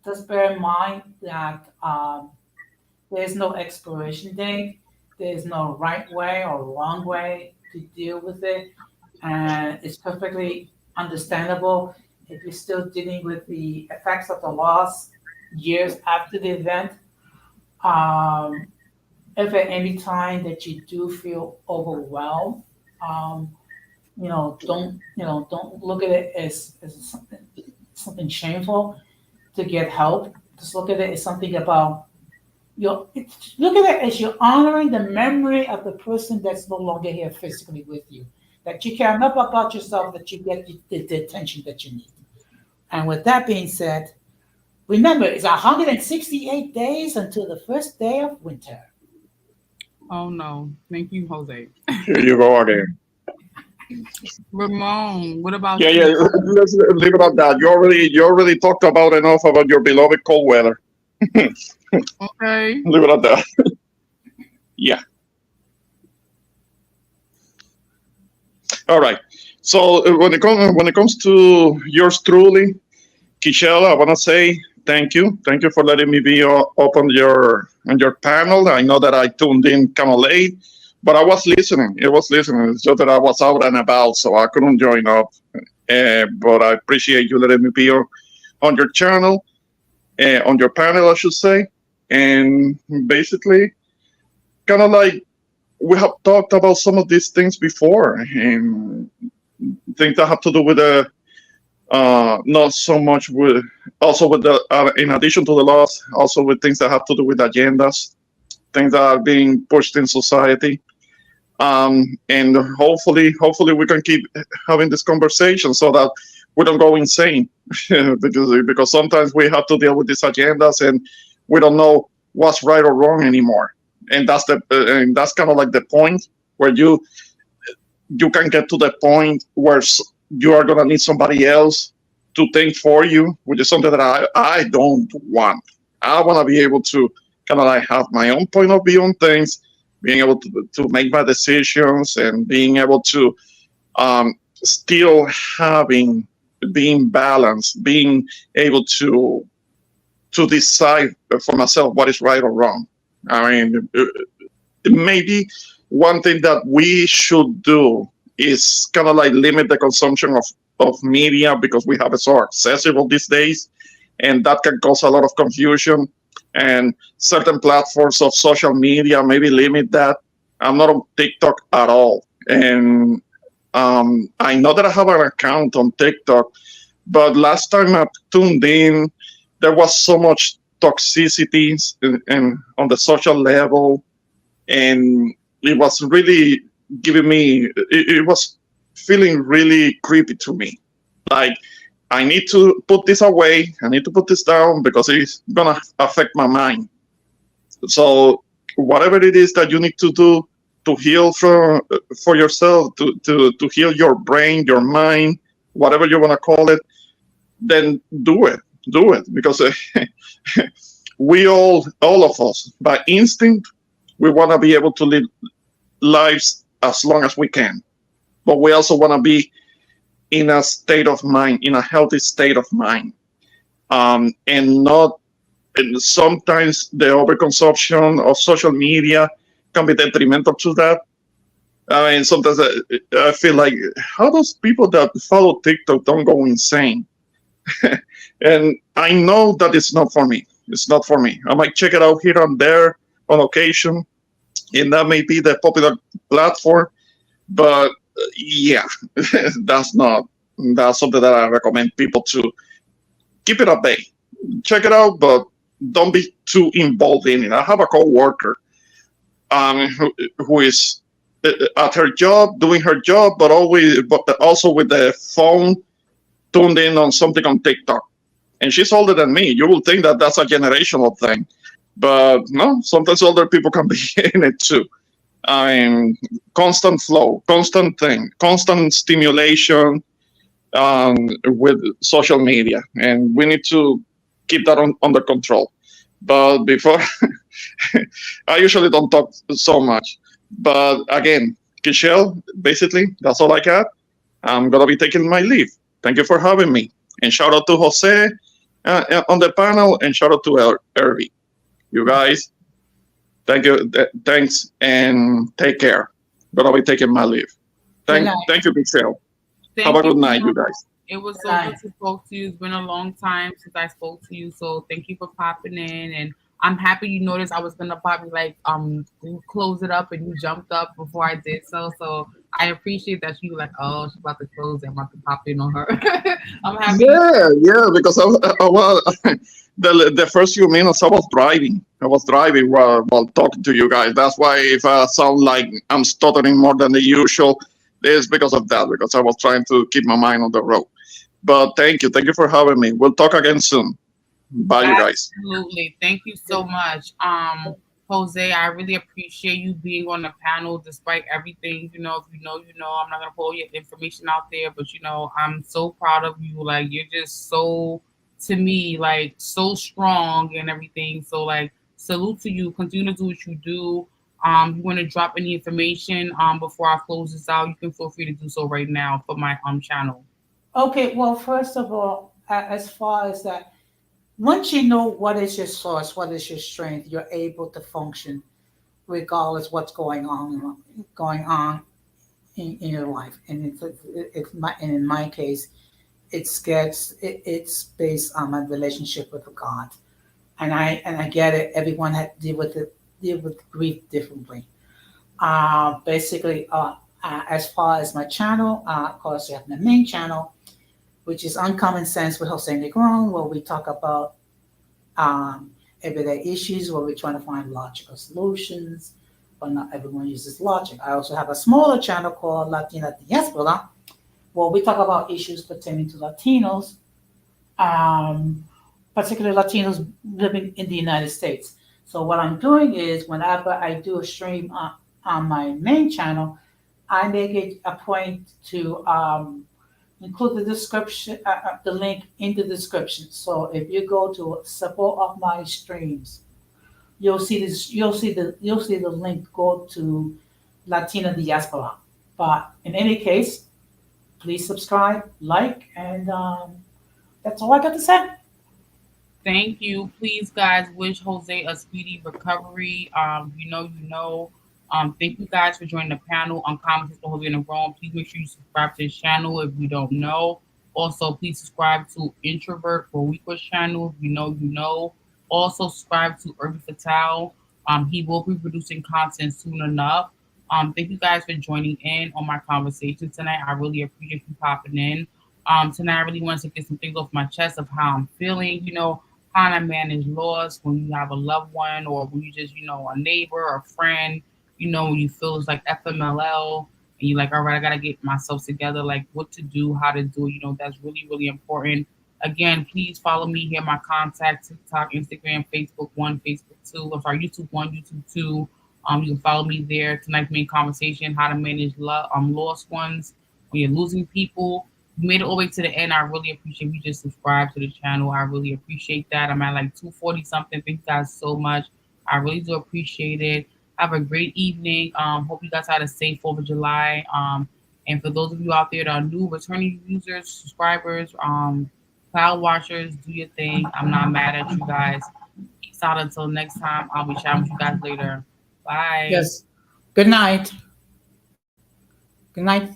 Speaker 2: just bear in mind that there's no expiration date. There's no right way or wrong way to deal with it, and it's perfectly understandable if you're still dealing with the effects of the loss years after the event. Um, if at any time that you do feel overwhelmed, um, don't look at it as something shameful to get help. Just look at it as something about look at it as you're honoring the memory of the person that's no longer here physically with you. That you care enough about yourself that you get the attention that you need. And with that being said, remember it's 168 days until the first day of winter.
Speaker 1: Oh no. Thank you, Jose.
Speaker 3: Here you go again.
Speaker 1: Ramon, what
Speaker 3: Yeah,
Speaker 1: about
Speaker 3: yeah.
Speaker 1: you?
Speaker 3: Let's leave it at that. You already talked about enough about your beloved cold weather. Leave
Speaker 1: Okay.
Speaker 3: it at that. Yeah. All right. So when it comes to yours truly, Kishel, I want to say thank you for letting me be up on your panel. I know that I tuned in kind of late, but I was listening. It was listening. It's just that I was out and about, so I couldn't join up. But I appreciate you letting me be on your channel, on your panel, I should say. And basically, kind of like we have talked about some of these things before, and things that have to do with the not so much with also with the in addition to the laws, also with things that have to do with agendas, things that are being pushed in society. And hopefully we can keep having this conversation so that we don't go insane because sometimes we have to deal with these agendas and we don't know what's right or wrong anymore. And that's kind of like the point where you can get to the point where you are gonna need somebody else to think for you, which is something that I don't want. I want to be able to kind of like have my own point of view on things, being able to make my decisions, and being able to still having being balanced, being able to decide for myself what is right or wrong. I mean, maybe one thing that we should do is kind of like limit the consumption of media because we have it so accessible these days, and that can cause a lot of confusion. And certain platforms of social media maybe limit that. I'm not on TikTok at all, and I know that I have an account on TikTok, but last time I tuned in, there was so much toxicity on the social level, and it was really giving me it was feeling really creepy to me, like I need to put this away, I need to put this down because it's gonna affect my mind. So whatever it is that you need to do to heal for yourself, to heal your brain, your mind, whatever you want to call it, then do it because we all of us by instinct we want to be able to live lives as long as we can, but we also want to be in a state of mind, in a healthy state of mind, and not. And sometimes the overconsumption of social media can be detrimental to that. I mean, sometimes I feel like how those people that follow TikTok don't go insane. And I know that it's not for me. It's not for me. I might check it out here and there on occasion, and that may be the popular platform. But yeah, that's not that's something that I recommend people to keep it at bay. Check it out, but don't be too involved in it. I have a coworker who is at her job, doing her job, but also with the phone tuned in on something on TikTok. And she's older than me. You will think that that's a generational thing, but no. Sometimes older people can be in it too. I mean, constant flow, constant thing, constant stimulation with social media, and we need to keep that under control. But before, I usually don't talk so much. But again, Kishel, basically, that's all I got. I'm gonna be taking my leave. Thank you for having me, and shout out to Jose on the panel, and shout out to Irvi. You guys, thank you, thanks, and take care. Gonna be taking my leave.
Speaker 2: Good
Speaker 3: Thank,
Speaker 2: night.
Speaker 3: thank you, Kishel. Have
Speaker 1: Thank
Speaker 3: a
Speaker 1: you
Speaker 3: good night,
Speaker 1: so
Speaker 3: you
Speaker 1: much.
Speaker 3: guys.
Speaker 1: It was
Speaker 2: Good
Speaker 1: so good
Speaker 2: night.
Speaker 1: to talk to you. It's been a long time since I spoke to you. So thank you for popping in. And I'm happy you noticed I was gonna probably like close it up and you jumped up before I did so. So I appreciate that you were like, oh, she's about to close it. I'm about to pop in on her. I'm happy you
Speaker 3: Yeah, yeah, because I was the first few minutes I was driving. I was driving while talking to you guys. That's why if I sound like I'm stuttering more than the usual, it's because of that. Because I was trying to keep my mind on the road. But thank you for having me. We'll talk again soon. Bye, you guys.
Speaker 1: absolutely. Thank you so much. Jose, I really appreciate you being on the panel despite everything. If you know, I'm not gonna pull your information out there, but I'm so proud of you. Like you're just so to me, like so strong and everything. So like salute to you. Continue to do what you do. You want to drop any information before I close this out, you can feel free to do so right now for my channel.
Speaker 2: Okay, well, first of all, as far as that, once you know what is your source, what is your strength, you're able to function regardless what's going on in your life. And and in my case, it's based on my relationship with God. And I get it. Everyone had deal with grief differently. Basically, as far as my channel, of course, you have the main channel, which is Uncommon Sense with Jose Negron, where we talk about everyday issues, where we're trying to find logical solutions, but not everyone uses logic. I also have a smaller channel called Latina Diaspora, where we talk about issues pertaining to Latinos, um, particularly Latinos living in the United States. So what I'm doing is whenever I do a stream on my main channel, I make it a point to include the description, the link in the description. So if you go to support of my streams, you'll see this. You'll see the link go to Latina Diaspora. But in any case, please subscribe, like, and that's all I got to say.
Speaker 1: Thank you. Please, guys, wish Jose a speedy recovery. You know. Thank you guys for joining the panel on Conversations with Jose and Rome. Please make sure you subscribe to his channel if you don't know. Also, please subscribe to Introvert for Weekly's channel. If you know, you know. Also, subscribe to Urban Fatal. He will be producing content soon enough. Thank you guys for joining in on my conversation tonight. I really appreciate you popping in. Tonight I really want to get some things off my chest of how I'm feeling. How to manage loss when you have a loved one or when you just, a neighbor or a friend, when you feel it's like FMLL and you're like, all right, I got to get myself together, like what to do, how to do, that's really, really important. Again, please follow me here, my contact, TikTok, Instagram, Facebook 1, Facebook 2, I'm sorry, YouTube 1, YouTube 2. You can follow me there. Tonight's main conversation, how to manage lost ones when you're losing people. You made it all the way to the end. I really appreciate you just subscribe to the channel. I really appreciate that. I'm at like 240 something. Thank you guys so much. I really do appreciate it. Have a great evening. Hope you guys had a safe 4th of July. And for those of you out there that are new, returning users, subscribers, cloud watchers, do your thing. I'm not mad at you guys. Peace out until next time. I'll be chatting with you guys later. Bye.
Speaker 2: Yes. Good night. Good night.